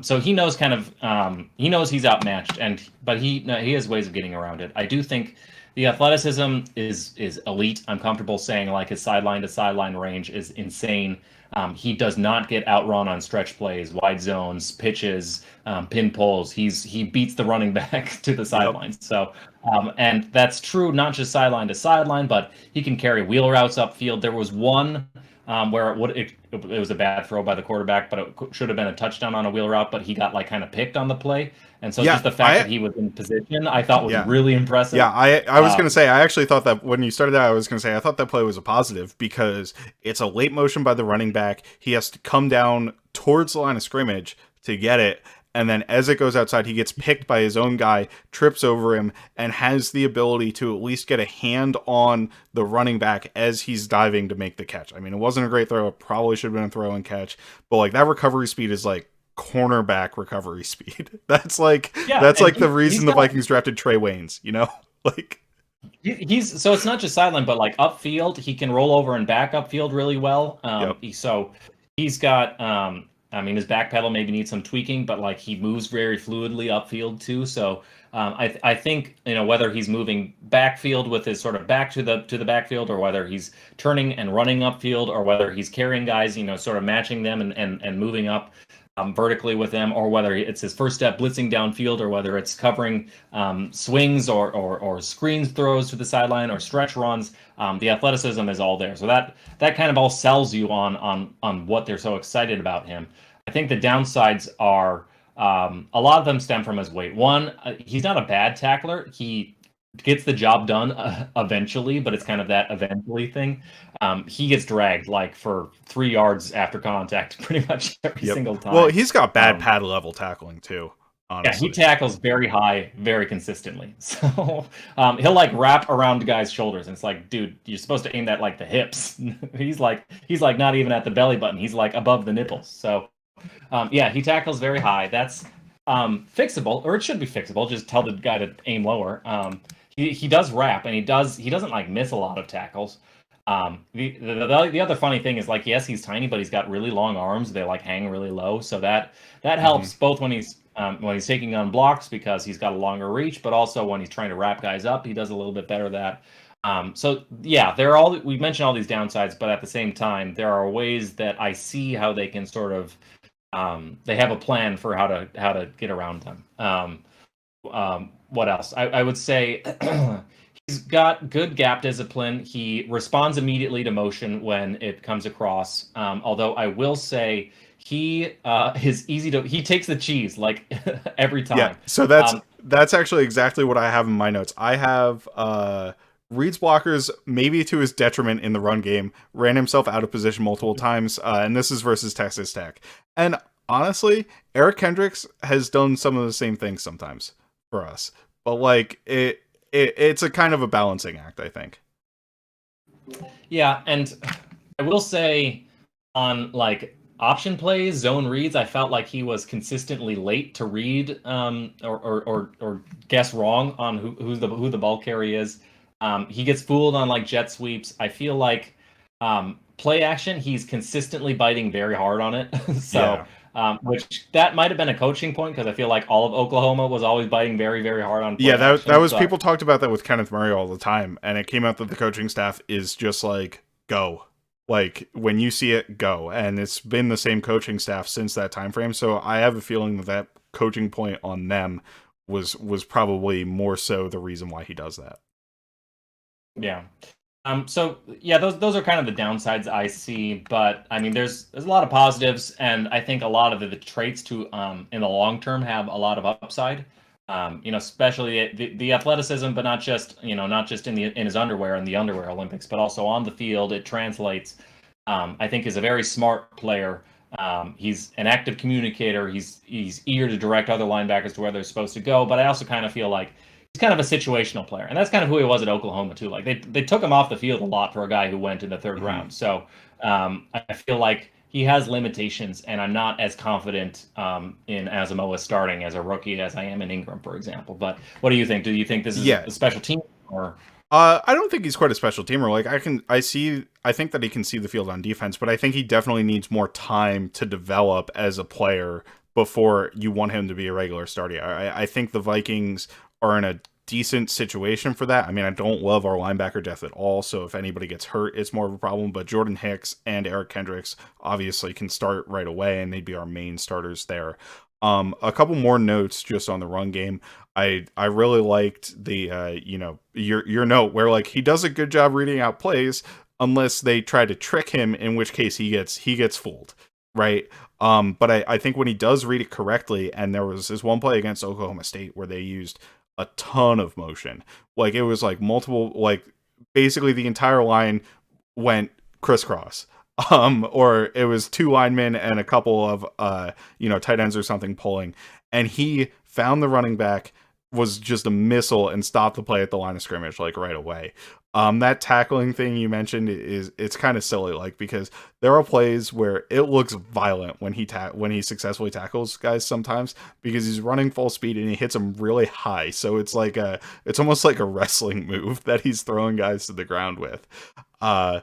so he knows he knows he's outmatched, but he has ways of getting around it. I do think the athleticism is elite. I'm comfortable saying like his sideline to sideline range is insane. He does not get outrun on stretch plays, wide zones, pitches, pin pulls. He beats the running back to the sidelines. Yep. So, and that's true not just sideline to sideline, but he can carry wheel routes upfield. There was one where it was a bad throw by the quarterback, but it should have been a touchdown on a wheel route, but he got like kind of picked on the play. And so just the fact that he was in position, I thought was really impressive. Yeah, I was going to say, I actually thought that when you started that, I was going to say, I thought that play was a positive because it's a late motion by the running back. He has to come down towards the line of scrimmage to get it. and then as it goes outside, he gets picked by his own guy, trips over him, and has the ability to at least get a hand on the running back as he's diving to make the catch. I mean, it wasn't a great throw. It probably should have been a throw and catch, but like that recovery speed is like cornerback recovery speed. That's like the reason the Vikings drafted Trey Waynes, you know? Like he's so it's not just sideline, but like upfield, he can roll over and back upfield really well. So he's got I mean, his back pedal maybe needs some tweaking, but like he moves very fluidly upfield too. So I think whether he's moving backfield with his sort of back to the backfield, or whether he's turning and running upfield, or whether he's carrying guys, sort of matching them and moving up vertically with them, or whether it's his first step blitzing downfield, or whether it's covering swings or screens throws to the sideline or stretch runs. The athleticism is all there. So that kind of all sells you on what they're so excited about him. I think the downsides are a lot of them stem from his weight. One, he's not a bad tackler. He gets the job done eventually, but it's kind of that eventually thing. He gets dragged like for 3 yards after contact pretty much every single time. Well, he's got bad pad level tackling too. Honestly. Yeah, he tackles very high, very consistently. So he'll like wrap around the guy's shoulders, and it's like, dude, you're supposed to aim at like the hips. he's like not even at the belly button. He's like above the nipples. So yeah, he tackles very high. That's fixable, or it should be fixable. Just tell the guy to aim lower. He does wrap, and he doesn't like miss a lot of tackles. The other funny thing is, like, yes, he's tiny, but he's got really long arms. They like hang really low, so that helps both when he's taking on blocks, because he's got a longer reach, but also when he's trying to wrap guys up, he does a little bit better at that. So yeah, we mentioned all these downsides, but at the same time, there are ways that I see how they can sort of they have a plan for how to get around them. What else? I would say he's got good gap discipline. He responds immediately to motion when it comes across. Although I will say he is easy to. He takes the cheese like every time. Yeah. So that's actually exactly what I have in my notes. I have reads blockers maybe to his detriment in the run game. Ran himself out of position multiple times, and this is versus Texas Tech. And honestly, Eric Kendricks has done some of the same things sometimes for us, but like it's a kind of a balancing act, I think. Yeah, and I will say on like option plays, zone reads, I felt like he was consistently late to read or guess wrong on who the ball carrier is. He gets fooled on like jet sweeps. I feel like play action, he's consistently biting very hard on it. So. Yeah. Which that might have been a coaching point, because I feel like all of Oklahoma was always biting very, very hard on play action. That was people talked about that with Kenneth Murray all the time, and it came out that the coaching staff is just like, go. Like, when you see it, go. And it's been the same coaching staff since that time frame, so I have a feeling that coaching point on them was probably more so the reason why he does that. Yeah. So yeah, those are kind of the downsides I see, but I mean, there's a lot of positives, and I think a lot of the traits to in the long term have a lot of upside. Especially the athleticism, but not just in his underwear in the underwear Olympics, but also on the field. It translates. I think is a very smart player. He's an active communicator. He's eager to direct other linebackers to where they're supposed to go. But I also kind of feel like he's kind of a situational player, and that's kind of who he was at Oklahoma too. Like they took him off the field a lot for a guy who went in the third round. So I feel like he has limitations, and I'm not as confident in Asamoah starting as a rookie as I am in Ingram, for example. But what do you think? Do you think this is a special team, or? I don't think he's quite a special teamer. Like I think that he can see the field on defense, but I think he definitely needs more time to develop as a player before you want him to be a regular starter. I think the Vikings are in a decent situation for that. I mean, I don't love our linebacker depth at all, so if anybody gets hurt, it's more of a problem, but Jordan Hicks and Eric Kendricks obviously can start right away, and they'd be our main starters there. A couple more notes just on the run game. I really liked the your note where like he does a good job reading out plays unless they try to trick him, in which case he gets fooled, right? But I think when he does read it correctly, and there was this one play against Oklahoma State where they used a ton of motion. Like it was like multiple, like basically the entire line went crisscross. Or it was two linemen and a couple of tight ends or something pulling. and he found the running back, was just a missile, and stopped the play at the line of scrimmage like right away. That tackling thing you mentioned is it's kind of silly, like, because there are plays where it looks violent when when he successfully tackles guys sometimes, because he's running full speed and he hits them really high. So it's almost like a wrestling move that he's throwing guys to the ground with. Uh,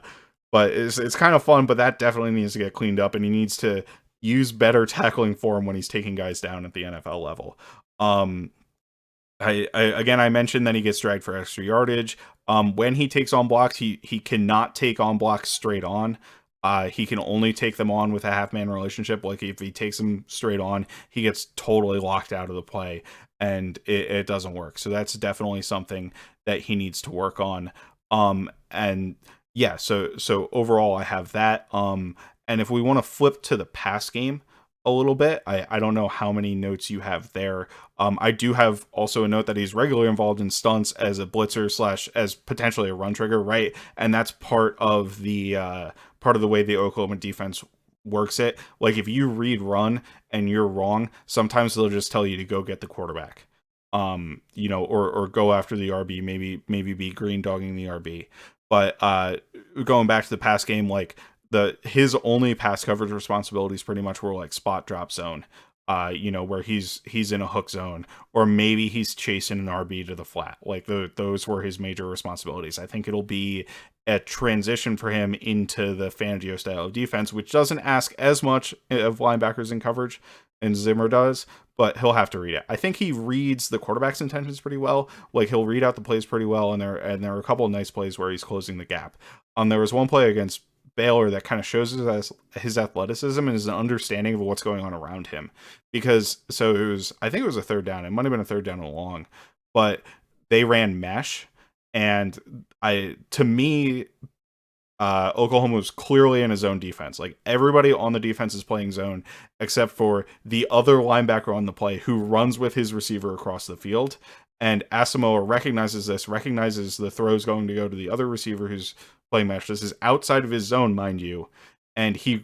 but it's kind of fun, but that definitely needs to get cleaned up, and he needs to use better tackling form when he's taking guys down at the NFL level. Um, I mentioned that he gets dragged for extra yardage. When he takes on blocks, he cannot take on blocks straight on. He can only take them on with a half man relationship. Like, if he takes them straight on, he gets totally locked out of the play, and it doesn't work. So that's definitely something that he needs to work on. And yeah, so overall, I have that. And if we want to flip to the pass game a little bit, I don't know how many notes you have there. I do have also a note that he's regularly involved in stunts as a blitzer slash as potentially a run trigger, right? And that's part of the way the Oklahoma defense works it. Like, if you read run and you're wrong, sometimes they'll just tell you to go get the quarterback. Or go after the RB, maybe be green dogging the RB. But going back to the pass game, like, his only pass coverage responsibilities pretty much were like spot drop zone, where he's in a hook zone, or maybe he's chasing an RB to the flat. Like, those were his major responsibilities. I think it'll be a transition for him into the Fangio style of defense, which doesn't ask as much of linebackers in coverage, and Zimmer does, but he'll have to read it. I think he reads the quarterback's intentions pretty well. Like, he'll read out the plays pretty well, and there are a couple of nice plays where he's closing the gap. There was one play against Baylor that kind of shows his athleticism and his understanding of what's going on around him. Because I think it was a third down. It might have been a third down and long, but they ran mesh, and to me, Oklahoma was clearly in a zone defense. Like, everybody on the defense is playing zone except for the other linebacker on the play, who runs with his receiver across the field. And Asamoah recognizes the throws going to go to the other receiver who's playing mesh. This is outside of his zone, mind you. And he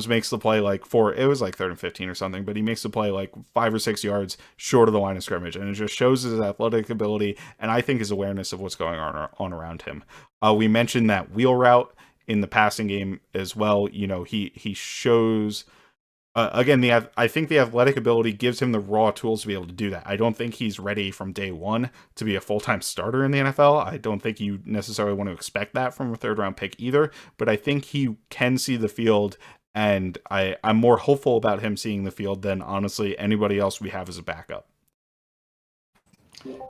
makes the play like it was like 3rd and 15 or something, but he makes the play like 5 or 6 yards short of the line of scrimmage. And it just shows his athletic ability, and I think his awareness of what's going on around him. We mentioned that wheel route in the passing game as well. He shows, again, I think the athletic ability gives him the raw tools to be able to do that. I don't think he's ready from day one to be a full-time starter in the NFL. I don't think you necessarily want to expect that from a 3rd-round pick either, but I think he can see the field, and I'm more hopeful about him seeing the field than, honestly, anybody else we have as a backup.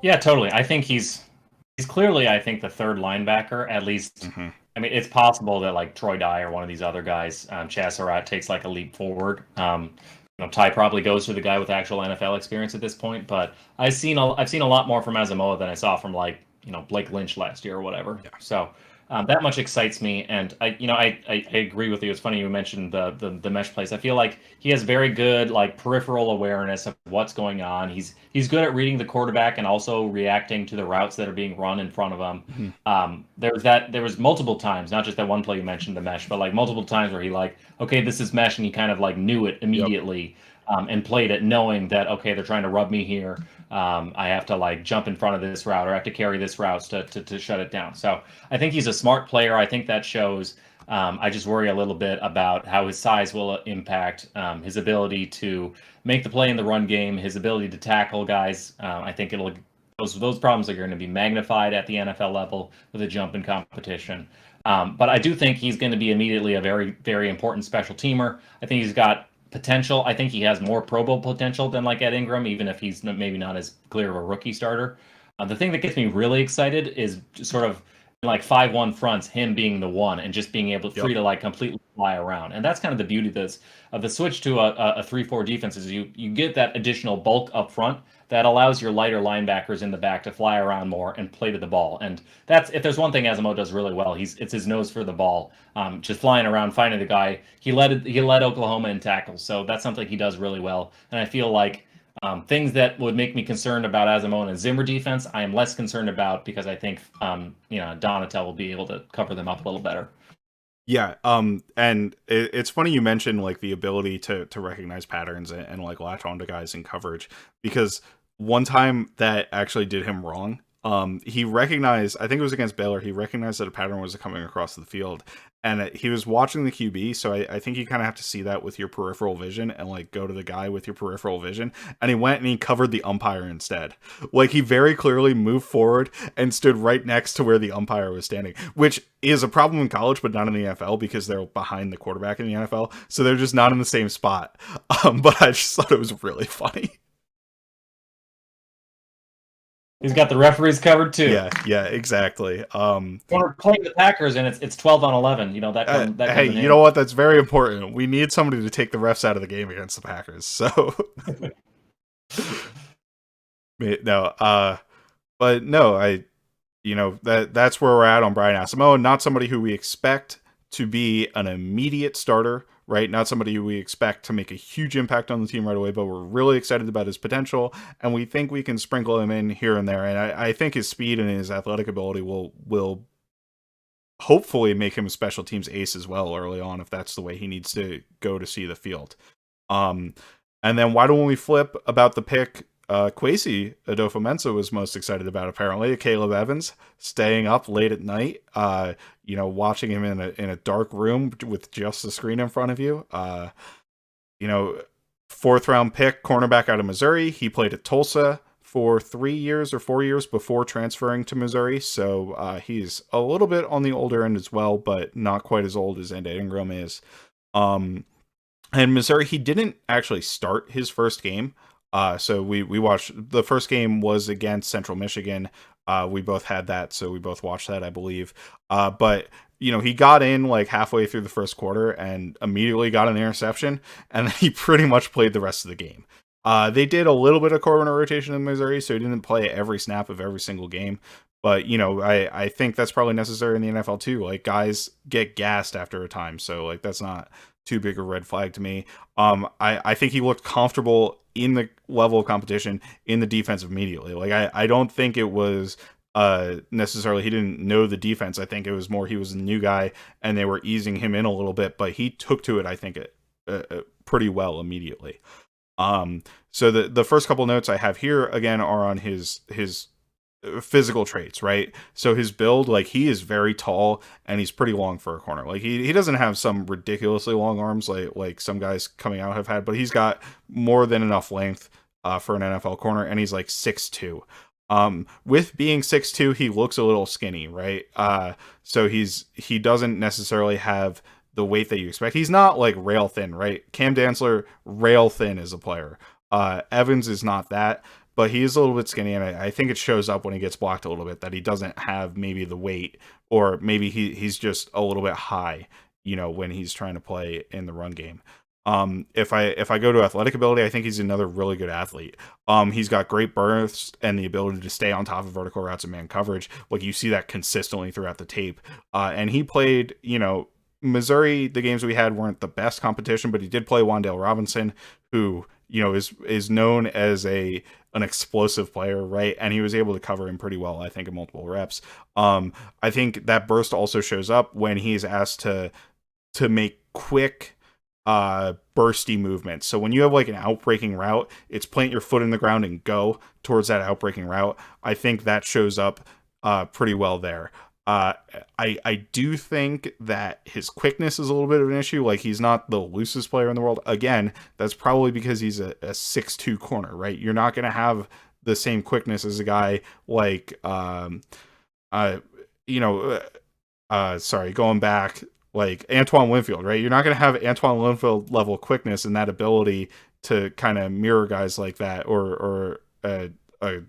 Yeah, totally. I think he's clearly, I think, the 3rd linebacker, at least. Mm-hmm. I mean, it's possible that, like, Troy Dye or one of these other guys, Chaz Surratt, takes like a leap forward. Ty probably goes for the guy with actual NFL experience at this point, but I've seen a lot more from Asamoah than I saw from, like, Blake Lynch last year or whatever. Yeah. So that much excites me, and I agree with you. It's funny you mentioned the mesh plays. I feel like he has very good, like, peripheral awareness of what's going on. He's good at reading the quarterback and also reacting to the routes that are being run in front of him. Mm-hmm. There was multiple times, not just that one play you mentioned, the mesh, but like multiple times where he, like, okay, this is mesh, and he kind of like knew it immediately. Yep. And played it knowing that, okay, they're trying to rub me here. I have to, like, jump in front of this route, or I have to carry this route to shut it down. So I think he's a smart player. I think that shows. I just worry a little bit about how his size will impact his ability to make the play in the run game, his ability to tackle guys. I think those problems are going to be magnified at the NFL level with a jump in competition. But I do think he's going to be immediately a very, very important special teamer. I think he's got potential. I think he has more Pro Bowl potential than, like, Ed Ingram, even if he's maybe not as clear of a rookie starter. The thing that gets me really excited is sort of like 5-1 fronts, him being the one and just being able free to, like, completely fly around. And that's kind of the beauty of the switch to a 3-4 defense, is you get that additional bulk up front that allows your lighter linebackers in the back to fly around more and play to the ball. And that's, if there's one thing Asamoah does really well, it's his nose for the ball, just flying around, finding the guy. He led Oklahoma in tackles, so that's something he does really well. And I feel like things that would make me concerned about Asamoah and Zimmer defense, I am less concerned about, because I think Donatel will be able to cover them up a little better. Yeah, and it's funny you mentioned like the ability to recognize patterns and like latch onto guys in coverage, because one time that actually did him wrong. He recognized, I think it was against Baylor, he recognized that a pattern was coming across the field, and he was watching the QB. So I think you kind of have to see that with your peripheral vision and like go to the guy with your peripheral vision. And he went and he covered the umpire instead. Like he very clearly moved forward and stood right next to where the umpire was standing, which is a problem in college, but not in the NFL because they're behind the quarterback in the NFL. So they're just not in the same spot. But I just thought it was really funny. He's got the referees covered too. Yeah, exactly. When we're playing the Packers and it's 12-11, that Hey, comes in you know handy. what? That's very important. We need somebody to take the refs out of the game against the Packers. So no, but no, that's where we're at on Brian Asamoah. Not somebody who we expect to be an immediate starter, right? Not somebody who we expect to make a huge impact on the team right away, but we're really excited about his potential, and we think we can sprinkle him in here and there. And I think his speed and his athletic ability will hopefully make him a special teams ace as well early on, if that's the way he needs to go to see the field. Um, and then why don't we flip about the pick? Kwesi Adofo-Mensah was most excited about, apparently. Akayleb Evans staying up late at night, watching him in a dark room with just the screen in front of you. You know, fourth round pick, cornerback out of Missouri. He played at Tulsa for 3 years or 4 years before transferring to Missouri. So he's a little bit on the older end as well, but not quite as old as Ingram is. Um, and Missouri, he didn't actually start his first game. So we watched, the first game was against Central Michigan. We both had that, so we both watched that, I believe. But he got in like halfway through the first quarter and immediately got an interception, and then he pretty much played the rest of the game. They did a little bit of corner rotation in Missouri, so he didn't play every snap of every single game. But I think that's probably necessary in the NFL too. Like guys get gassed after a time, so like that's not too big a red flag to me. I think he looked comfortable in the level of competition in the defense immediately. Like I don't think it was necessarily he didn't know the defense. I think it was more he was a new guy and they were easing him in a little bit, but he took to it, I think, pretty well immediately. So the first couple notes I have here again are on his physical traits, right? So his build, like he is very tall and he's pretty long for a corner. Like he doesn't have some ridiculously long arms like some guys coming out have had, but he's got more than enough length for an NFL corner, and he's like 6'2". With being 6'2", he looks a little skinny, right? So he doesn't necessarily have the weight that you expect. He's not like rail thin, right? Cam Dantzler, rail thin as a player. Evans is not that, but he is a little bit skinny, and I think it shows up when he gets blocked a little bit that he doesn't have maybe the weight, or maybe he's just a little bit high, when he's trying to play in the run game. If I go to athletic ability, I think he's another really good athlete. He's got great bursts and the ability to stay on top of vertical routes and man coverage. Like you see that consistently throughout the tape. And he played, Missouri, the games we had weren't the best competition, but he did play Wan'Dale Robinson, who is known as an explosive player, right? And he was able to cover him pretty well, I think, in multiple reps. I think that burst also shows up when he's asked to make quick bursty movements. So when you have like an outbreaking route, it's plant your foot in the ground and go towards that outbreaking route. I think that shows up pretty well there. Uh, I do think that his quickness is a little bit of an issue. Like he's not the loosest player in the world. Again, that's probably because he's a 6'2" corner, right? You're not going to have the same quickness as a guy like uh you know sorry, going back, like Antoine Winfield, right? You're not going to have Antoine Winfield level quickness and that ability to kind of mirror guys like that, or a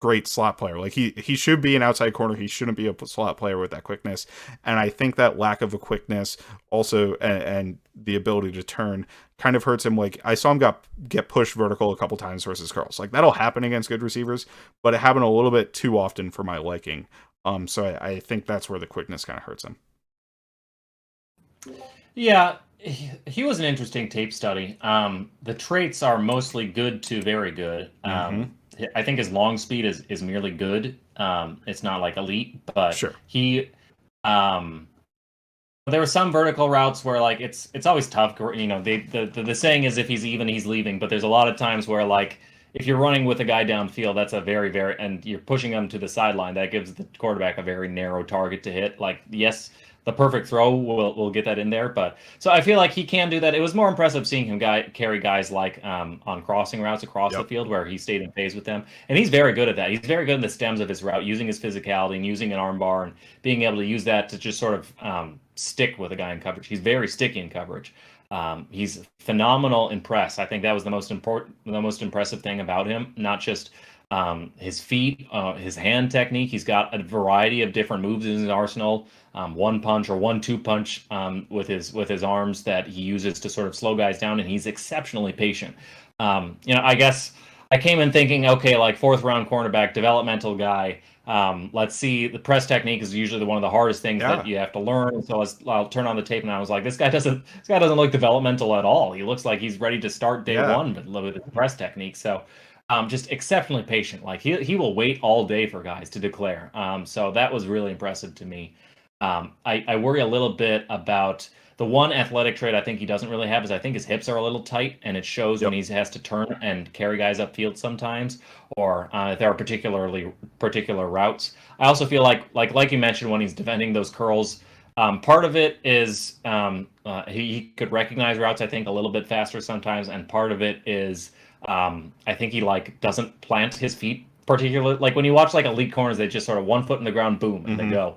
great slot player. Like he should be an outside corner. He shouldn't be a slot player with that quickness. And I think that lack of a quickness also, and the ability to turn, kind of hurts him. Like I saw him get pushed vertical a couple times versus curls. Like that'll happen against good receivers, but it happened a little bit too often for my liking. So I think that's where the quickness kind of hurts him. Yeah, he was an interesting tape study. The traits are mostly good to very good. Mm-hmm. I think his long speed is merely good. It's not like elite, but Sure. he um, there were some vertical routes where like it's always tough. The saying is if he's even, he's leaving. But there's a lot of times where like if you're running with a guy downfield, that's a very and you're pushing him to the sideline. That gives the quarterback a very narrow target to hit. Like yes, the perfect throw will get that in there. But so I feel like he can do that. It was more impressive seeing him carry guys like on crossing routes across the Yep. field where he stayed in phase with them, and he's very good at that. He's very good in the stems of his route, using his physicality and using an armbar and being able to use that to just sort of stick with a guy in coverage. He's very sticky in coverage. He's phenomenal in press. I think that was the most impressive thing about him. Not just his feet, his hand technique. He's got a variety of different moves in his arsenal. One punch or 1-2 punch with his arms that he uses to sort of slow guys down, and he's exceptionally patient. I guess I came in thinking, okay, like fourth round cornerback, developmental guy. Let's see. The press technique is usually one of the hardest things that Yeah. you have to learn. So I'll turn on the tape, and I was like, this guy doesn't look developmental at all. He looks like he's ready to start day Yeah. one with the press technique. So just exceptionally patient. Like he will wait all day for guys to declare. So that was really impressive to me. I worry a little bit about the one athletic trait I think he doesn't really have is I think his hips are a little tight, and it shows when Yep. he has to turn and carry guys upfield sometimes, or if there are particular routes. I also feel like you mentioned when he's defending those curls. Part of it is he could recognize routes I think a little bit faster sometimes, and part of it is I think he like doesn't plant his feet particularly. Like when you watch like elite corners, they just sort of one foot in the ground, boom, and they Hmm. go.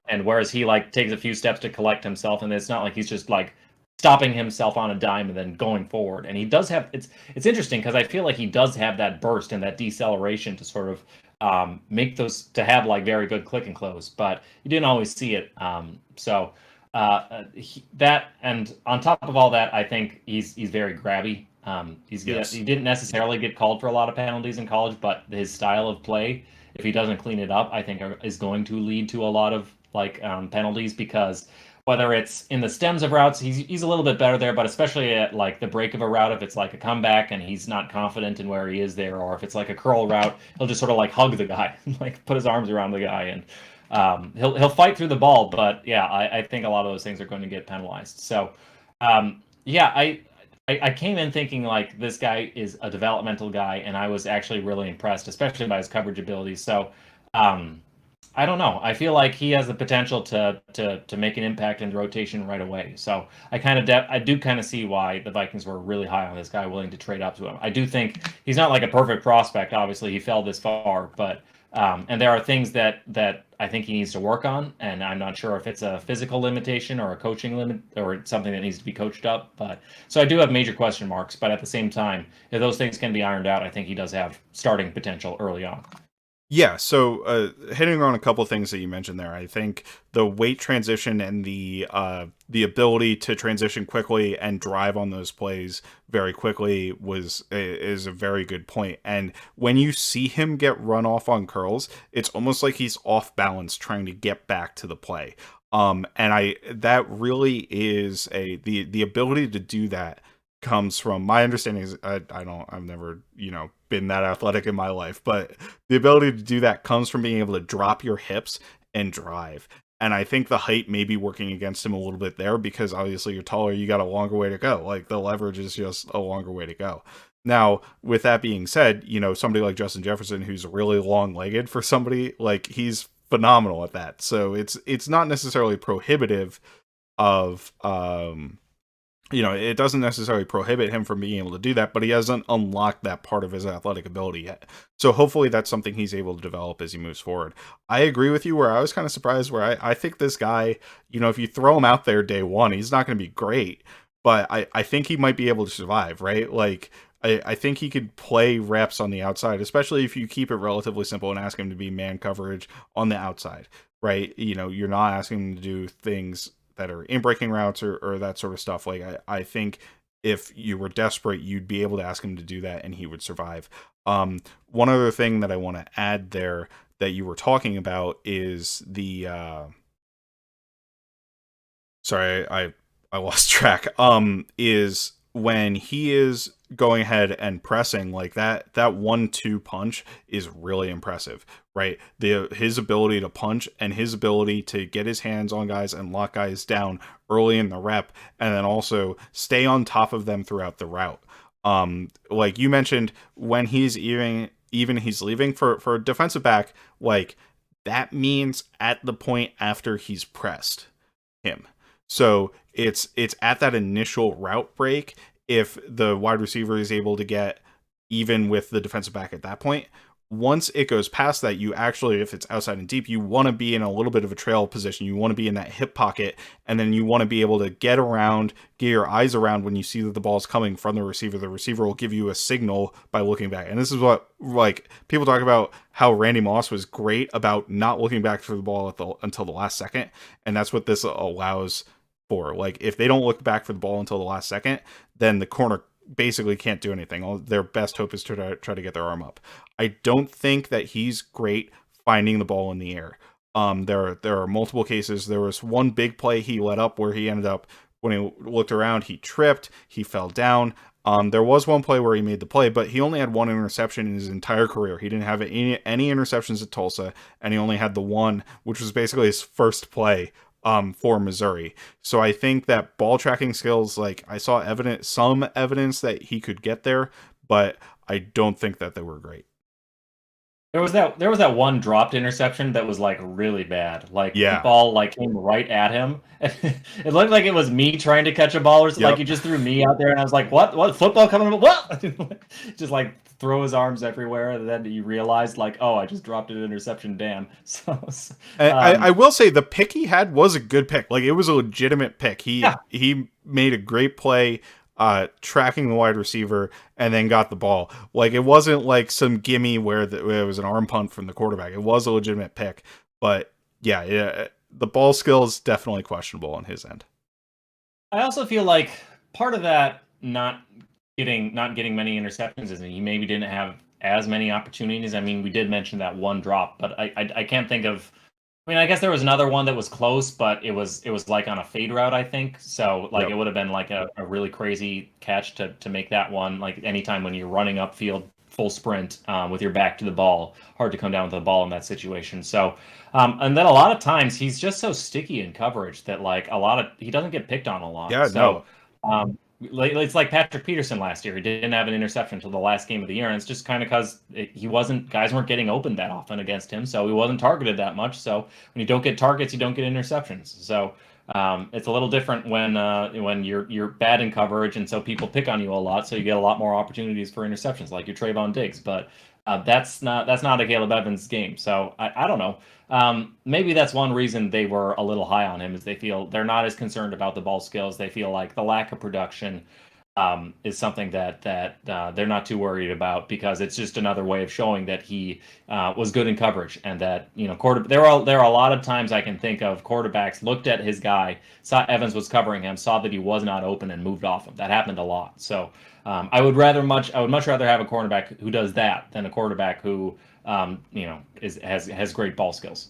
And whereas he like takes a few steps to collect himself, and it's not like he's just like stopping himself on a dime and then going forward. And he does have it's interesting because I feel like he does have that burst and that deceleration to sort of make those to have like very good click and close, but you didn't always see it. That and on top of all that, I think he's very grabby. Yes. He didn't necessarily get called for a lot of penalties in college, but his style of play, if he doesn't clean it up, I think is going to lead to a lot of like penalties because whether it's in the stems of routes, he's a little bit better there, but especially at like the break of a route, if it's like a comeback and he's not confident in where he is there, or if it's like a curl route, he'll just sort of like hug the guy, like put his arms around the guy, and he'll fight through the ball. But yeah, I think a lot of those things are going to get penalized. So yeah, I came in thinking like this guy is a developmental guy, and I was actually really impressed, especially by his coverage abilities. So um, I don't know. I feel like he has the potential to make an impact in the rotation right away. So I do kind of see why the Vikings were really high on this guy, willing to trade up to him. I do think he's not like a perfect prospect. Obviously, he fell this far, but and there are things that I think he needs to work on, and I'm not sure if it's a physical limitation or a coaching limit or something that needs to be coached up. But so I do have major question marks, but at the same time, if those things can be ironed out, I think he does have starting potential early on. Yeah, so hitting on a couple things that you mentioned there, I think the weight transition and the ability to transition quickly and drive on those plays very quickly is a very good point. And when you see him get run off on curls, it's almost like he's off balance trying to get back to the play. And I that really is the ability to do that comes from my understanding is I've never been that athletic in my life, but the ability to do that comes from being able to drop your hips and drive. And I think the height may be working against him a little bit there because obviously you're taller, you got a longer way to go. Like the leverage is just a longer way to go. Now, with that being said, somebody like Justin Jefferson who's really long-legged for somebody like he's phenomenal at that. So it's not necessarily prohibitive of it doesn't necessarily prohibit him from being able to do that, but he hasn't unlocked that part of his athletic ability yet. So hopefully that's something he's able to develop as he moves forward. I agree with you where I was kind of surprised where I think this guy, if you throw him out there day one, he's not going to be great, but I think he might be able to survive, right? Like, I think he could play reps on the outside, especially if you keep it relatively simple and ask him to be man coverage on the outside, right? You're not asking him to do things that are in breaking routes or that sort of stuff. Like I think if you were desperate, you'd be able to ask him to do that and he would survive. One other thing that I want to add there that you were talking about is the sorry, I lost track. Is when he is going ahead and pressing like that, that 1-2 punch is really impressive, right? His ability to punch and his ability to get his hands on guys and lock guys down early in the rep, and then also stay on top of them throughout the route. Like you mentioned, when he's even he's leaving for a defensive back, like that means at the point after he's pressed him. So it's at that initial route break, if the wide receiver is able to get even with the defensive back at that point. Once it goes past that, you actually, if it's outside and deep, you want to be in a little bit of a trail position. You want to be in that hip pocket, and then you want to be able to get around, get your eyes around when you see that the ball is coming from the receiver. The receiver will give you a signal by looking back. And this is what, like, people talk about how Randy Moss was great about not looking back for the ball until the last second. And that's what this allows for. Like, if they don't look back for the ball until the last second, then the corner basically can't do anything. All their best hope is to try to get their arm up. I don't think that he's great finding the ball in the air. There are multiple cases. There was one big play he let up where he ended up, when he looked around, he tripped, he fell down. There was one play where he made the play, but he only had one interception in his entire career. He didn't have any interceptions at Tulsa, and he only had the one, which was basically his first play for Missouri. So I think that ball tracking skills, like I saw some evidence that he could get there, but I don't think that they were great. There was that one dropped interception that was like really bad. Like the Yeah. ball like came right at him. It looked like it was me trying to catch a ball, or like he just threw me out there, and I was like, "What? Football coming? What?" Just like throw his arms everywhere, and then you realize like, "Oh, I just dropped an interception." Damn. So I will say the pick he had was a good pick. Like, it was a legitimate pick. He made a great play tracking the wide receiver and then got the ball. Like, it wasn't like some gimme where it was an arm punt from the quarterback. It was a legitimate pick. But yeah, the ball skill is definitely questionable on his end. I also feel like part of that not getting many interceptions is that he maybe didn't have as many opportunities. I mean, we did mention that one drop, but I can't think of. I mean, I guess there was another one that was close, but it was like on a fade route, I think. So like It would have been like a really crazy catch to make that one. Like anytime when you're running upfield full sprint with your back to the ball, hard to come down with the ball in that situation. So and then a lot of times he's just so sticky in coverage that like he doesn't get picked on a lot. Yeah, So no. it's like Patrick Peterson last year. He didn't have an interception until the last game of the year, and it's just kind of because guys weren't getting open that often against him, so he wasn't targeted that much. So when you don't get targets, you don't get interceptions. So it's a little different when you're bad in coverage, and so people pick on you a lot, so you get a lot more opportunities for interceptions, like your Trayvon Diggs. But that's not Akayleb Evans' game. So I don't know. Maybe that's one reason they were a little high on him, is they feel they're not as concerned about the ball skills. They feel like the lack of production is something that they're not too worried about, because it's just another way of showing that he was good in coverage, and that there are a lot of times I can think of quarterbacks looked at his guy, saw Evans was covering him, saw that he was not open, and moved off him. That happened a lot. So I would much rather have a cornerback who does that than a quarterback who has great ball skills.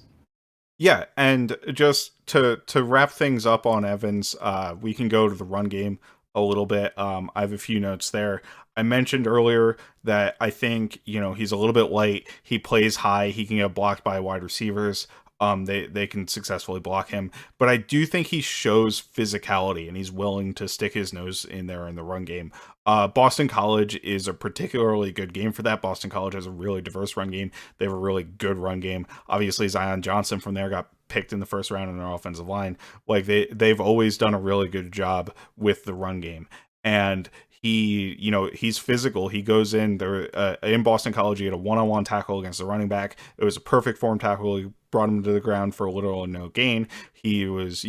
Yeah, and just to wrap things up on Evans, we can go to the run game a little bit. I have a few notes there. I mentioned earlier that I think he's a little bit light. He plays high. He can get blocked by wide receivers. They can successfully block him, but I do think he shows physicality, and he's willing to stick his nose in there in the run game. Boston College is a particularly good game for that. Boston College has a really diverse run game. They have a really good run game. Obviously, Zion Johnson from there got picked in the first round in their offensive line. Like they've always done a really good job with the run game. And he's physical. He goes in there in Boston College. He had a one-on-one tackle against the running back. It was a perfect form tackle. He brought him to the ground for little or no gain. He was,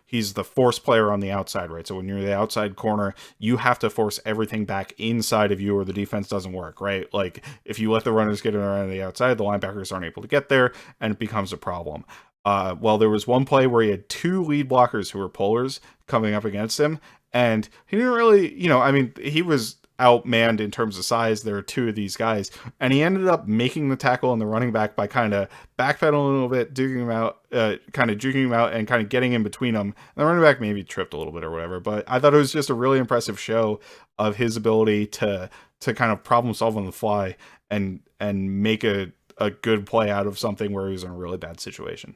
he's the force player on the outside, right? So when you're the outside corner, you have to force everything back inside of you, or the defense doesn't work, right? Like if you let the runners get around the outside, the linebackers aren't able to get there, and it becomes a problem. Well, there was one play where he had two lead blockers who were pullers coming up against him, and he didn't really, he was outmanned in terms of size. There are two of these guys, and he ended up making the tackle on the running back by kind of backpedaling a little bit, duking him out, kind of juking him out, and kind of getting in between them. And the running back maybe tripped a little bit or whatever, but I thought it was just a really impressive show of his ability to kind of problem solve on the fly and make a good play out of something where he was in a really bad situation.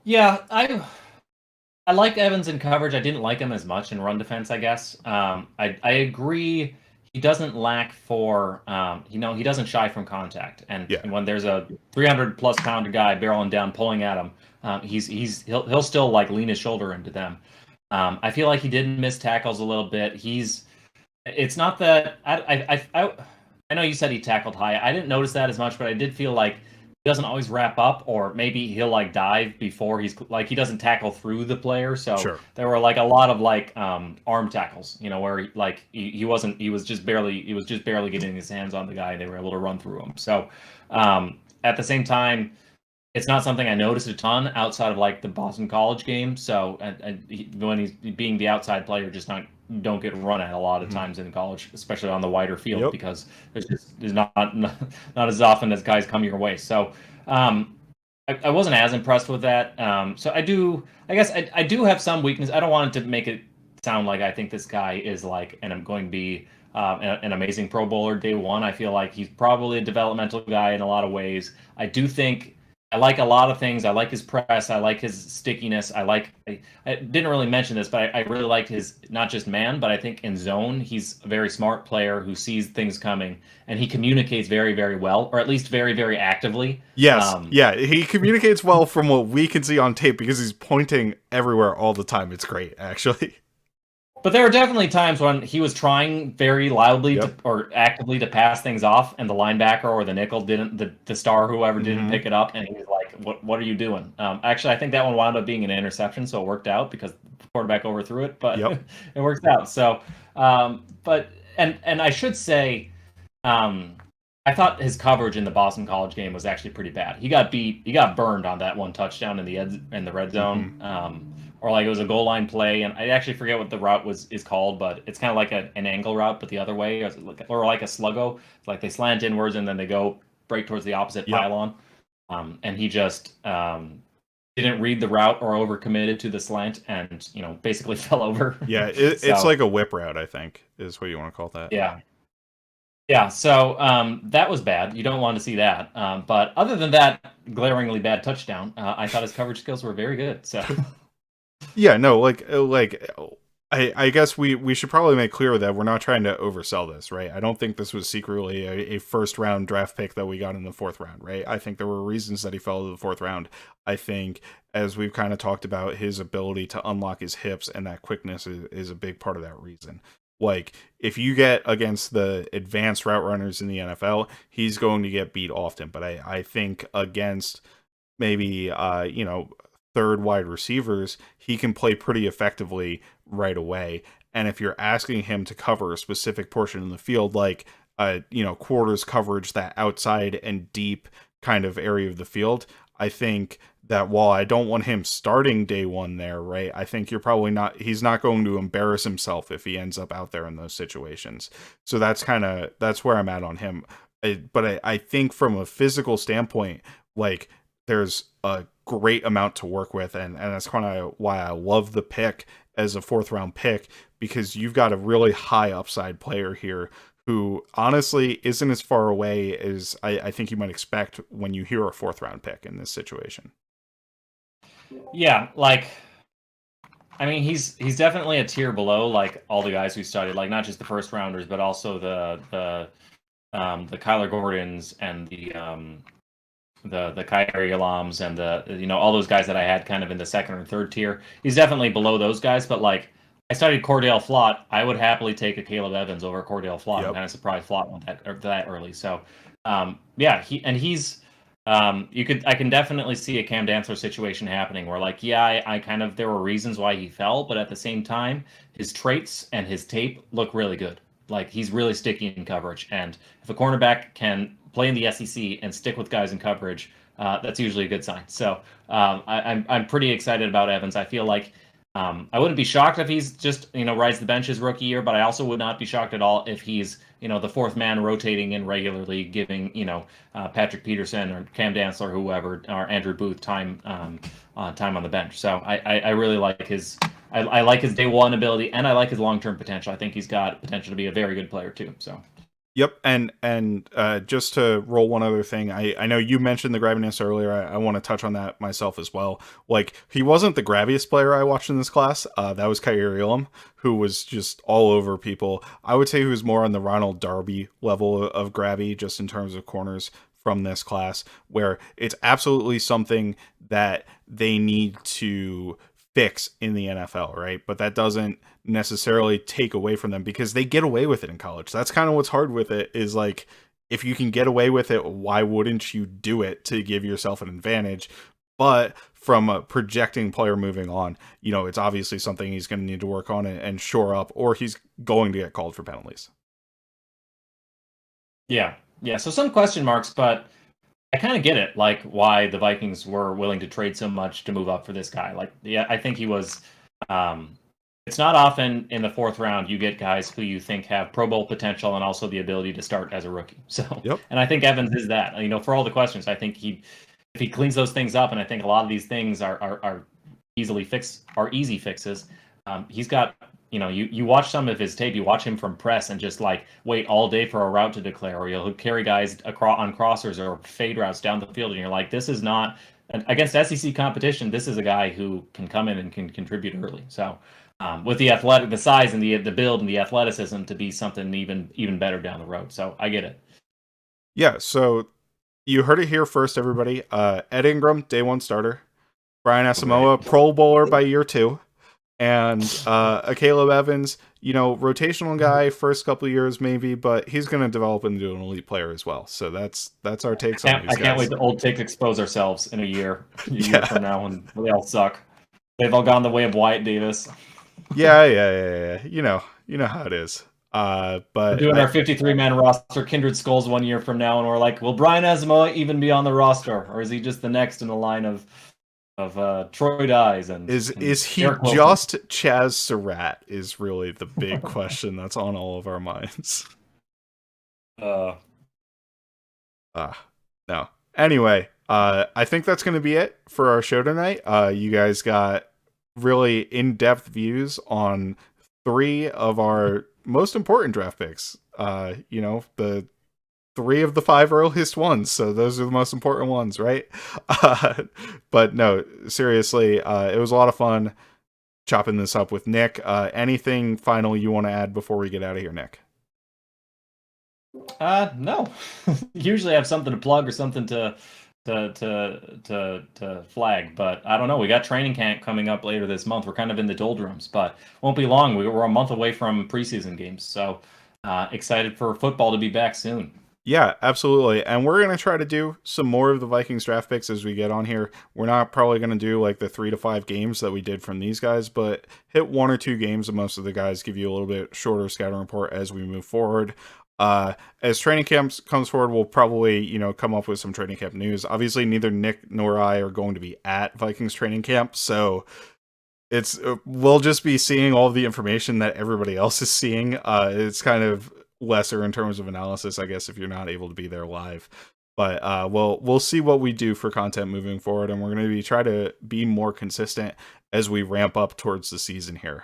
Yeah, I like Evans in coverage. I didn't like him as much in run defense, I guess. I agree. He doesn't lack for, he doesn't shy from contact. And Yeah. when there's a 300 plus pound guy barreling down, pulling at him, he'll still like lean his shoulder into them. I feel like he did miss tackles a little bit. It's not that I know you said he tackled high. I didn't notice that as much, but I did feel like he doesn't always wrap up, or maybe he'll like dive before he's like he doesn't tackle through the player. So Sure. there were like a lot of like arm tackles, where he was just barely getting his hands on the guy, and they were able to run through him. So at the same time, it's not something I noticed a ton outside of like the Boston College game. So when he's being the outside player, don't get run at a lot of times in college, especially on the wider field, because there's not as often as guys come your way. So I wasn't as impressed with that. So I do have some weakness. I don't want it to make it sound like I think this guy is like, and I'm going to be an amazing Pro Bowler day one. I feel like he's probably a developmental guy in a lot of ways. I do think I like a lot of things. I like his press. I like his stickiness. I didn't really mention this, but I really like his, not just man, but I think in zone, he's a very smart player who sees things coming, and he communicates very, very well, or at least very, very actively. Yes. Yeah. He communicates well from what we can see on tape because he's pointing everywhere all the time. It's great, actually. But there were definitely times when he was trying very loudly or actively to pass things off, and the linebacker or the nickel the star, whoever didn't pick it up, and he was like, "What are you doing?" Actually, I think that one wound up being an interception, so it worked out because the quarterback overthrew it, but it worked out. So, but I should say, I thought his coverage in the Boston College game was actually pretty bad. He got burned on that one touchdown in the red zone. Or like it was a goal line play, and I actually forget what the route is called, but it's kind of like an angle route, but the other way, or like a sluggo. It's like they slant inwards and then they go break towards the opposite pylon. And he just didn't read the route or overcommitted to the slant, and basically fell over. Yeah, it's like a whip route, I think, is what you want to call that. Yeah. So that was bad. You don't want to see that. But other than that glaringly bad touchdown, I thought his coverage skills were very good. So. Yeah, no, like I guess we should probably make clear that we're not trying to oversell this, right? I don't think this was secretly a first round draft pick that we got in the fourth round, right? I think there were reasons that he fell to the fourth round. I think, as we've kind of talked about, his ability to unlock his hips and that quickness is a big part of that reason. Like, if you get against the advanced route runners in the NFL, he's going to get beat often. But I think against maybe third wide receivers, he can play pretty effectively right away. And if you're asking him to cover a specific portion in the field, like quarters coverage, that outside and deep kind of area of the field, I think that while I don't want him starting day one there, right, I think he's not going to embarrass himself if he ends up out there in those situations. So that's where I'm at on him. But I think from a physical standpoint, like, there's a great amount to work with, and that's kind of why I love the pick as a fourth round pick, because you've got a really high upside player here who honestly isn't as far away as I think you might expect when you hear a fourth round pick in this situation. Yeah, he's definitely a tier below like all the guys we studied, like not just the first rounders, but also the Kyler Gordons and the Kyrie Alams and all those guys that I had kind of in the second or third tier. He's definitely below those guys, but like I studied Cordell Flott. I would happily take Akayleb Evans over Cordell Flott. I'm kind of surprised Flott went that early. So he's I can definitely see a Cam Dantzler situation happening where like, there were reasons why he fell, but at the same time, his traits and his tape look really good. Like, he's really sticky in coverage, and if a cornerback can play in the SEC and stick with guys in coverage, that's usually a good sign. So I'm pretty excited about Evans. I feel like I wouldn't be shocked if he's just, rides the bench his rookie year, but I also would not be shocked at all if he's, the fourth man rotating in regularly, giving, Patrick Peterson or Cam Dantzler, or whoever, or Andrew Booth time on the bench. So I really like I like his day one ability, and I like his long term potential. I think he's got potential to be a very good player too. So. Yep, and just to roll one other thing, I know you mentioned the grabbiness earlier. I want to touch on that myself as well. Like, he wasn't the grabbiest player I watched in this class. That was Akayleb, who was just all over people. I would say he was more on the Ronald Darby level of grabby, just in terms of corners from this class, where it's absolutely something that they need to fix in the NFL, right? But that doesn't necessarily take away from them because they get away with it in college. That's kind of what's hard with it, is like, if you can get away with it, why wouldn't you do it to give yourself an advantage? But from a projecting player moving on, it's obviously something he's going to need to work on and shore up, or he's going to get called for penalties. Yeah. Yeah. So some question marks, but I kind of get it, like, why the Vikings were willing to trade so much to move up for this guy. Like, yeah, I think he was. It's not often in the fourth round you get guys who you think have Pro Bowl potential and also the ability to start as a rookie. So, Yep. And I think Evans is that. For all the questions, I think if he cleans those things up, and I think a lot of these things are easy fixes. He's got. You watch some of his tape, you watch him from press and just like wait all day for a route to declare, or he'll carry guys on crossers or fade routes down the field, and you're like, this is not against SEC competition. This is a guy who can come in and can contribute early. So with the size and the build and the athleticism to be something even better down the road. So I get it. Yeah. So you heard it here first, everybody. Ed Ingram, day one starter. Brian Asamoah, Right. Pro Bowler by year 2. And Akayleb Evans, rotational guy first couple of years maybe, but he's going to develop into an elite player as well. So that's our takes on these guys. I can't wait to old takes expose ourselves in a year Yeah. from now when we all suck. They've all gone the way of Wyatt Davis. Yeah. You know how it is. But We're doing our 53-man roster, Kindred Skulls, 1 year from now, and we're like, will Brian Asamoah even be on the roster, or is he just the next in the line of Troy Dyes and is he Eric Wilson? just Chaz Surratt is really the big question that's on all of our minds. No. Anyway, I think that's going to be it for our show tonight. You guys got really in-depth views on 3 of our most important draft picks. The 3 of the 5 earliest ones, so those are the most important ones, right? But no, seriously, it was a lot of fun chopping this up with Nick. Anything final you want to add before we get out of here, Nick? No. Usually I have something to plug or something to flag, but I don't know. We got training camp coming up later this month. We're kind of in the doldrums, but won't be long. We're a month away from preseason games, so excited for football to be back soon. Yeah, absolutely. And we're going to try to do some more of the Vikings draft picks as we get on here. We're not probably going to do like the 3 to 5 games that we did from these guys, but hit 1 or 2 games of most of the guys, give you a little bit shorter scouting report as we move forward. As training camp comes forward, we'll probably, come up with some training camp news. Obviously, neither Nick nor I are going to be at Vikings training camp, so we'll just be seeing all the information that everybody else is seeing. It's kind of lesser in terms of analysis, I guess, if you're not able to be there live. But we'll see what we do for content moving forward, and we're going to try to be more consistent as we ramp up towards the season here,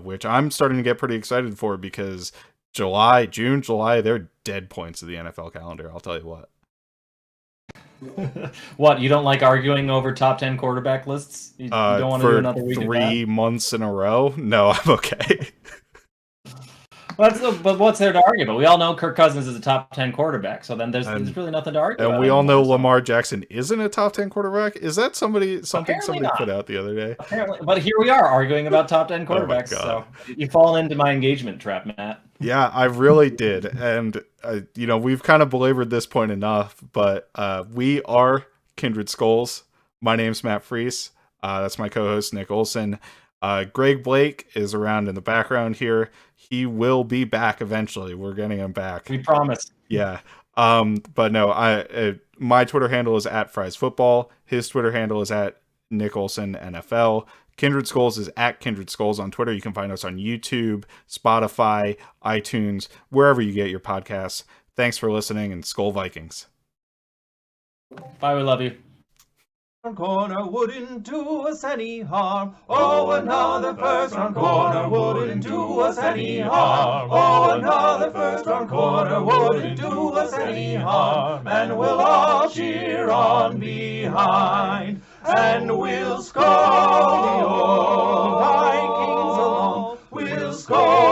which I'm starting to get pretty excited for, because June, July, they're dead points of the NFL calendar, I'll tell you what. What, you don't like arguing over top 10 quarterback lists? You don't want to do another week 3 months in a row? No, I'm okay. But what's there to argue about? We all know Kirk Cousins is a top 10 quarterback, so then there's really nothing to argue about. And we all know Lamar Jackson isn't a top 10 quarterback. Is that somebody put out the other day? Apparently, but here we are arguing about top 10 quarterbacks. So you've fallen into my engagement trap, Matt. Yeah, I really did. And, we've kind of belabored this point enough, but we are Kindred Skulls. My name's Matt Freese. That's my co-host, Nick Olson. Greg Blake is around in the background here. He will be back eventually. We're getting him back. We promise. Yeah. But no, my Twitter handle is @FriesFootball. His Twitter handle is @NickOlsonNFL. Kindred Skulls is at Kindred Skulls on Twitter. You can find us on YouTube, Spotify, iTunes, wherever you get your podcasts. Thanks for listening, and Skull Vikings. Bye, we love you. Corner wouldn't do us any harm. Oh, another first round corner wouldn't do us any harm. Oh, another first round corner wouldn't do us any harm. And we'll all cheer on behind, and we'll score the old Vikings along. We'll score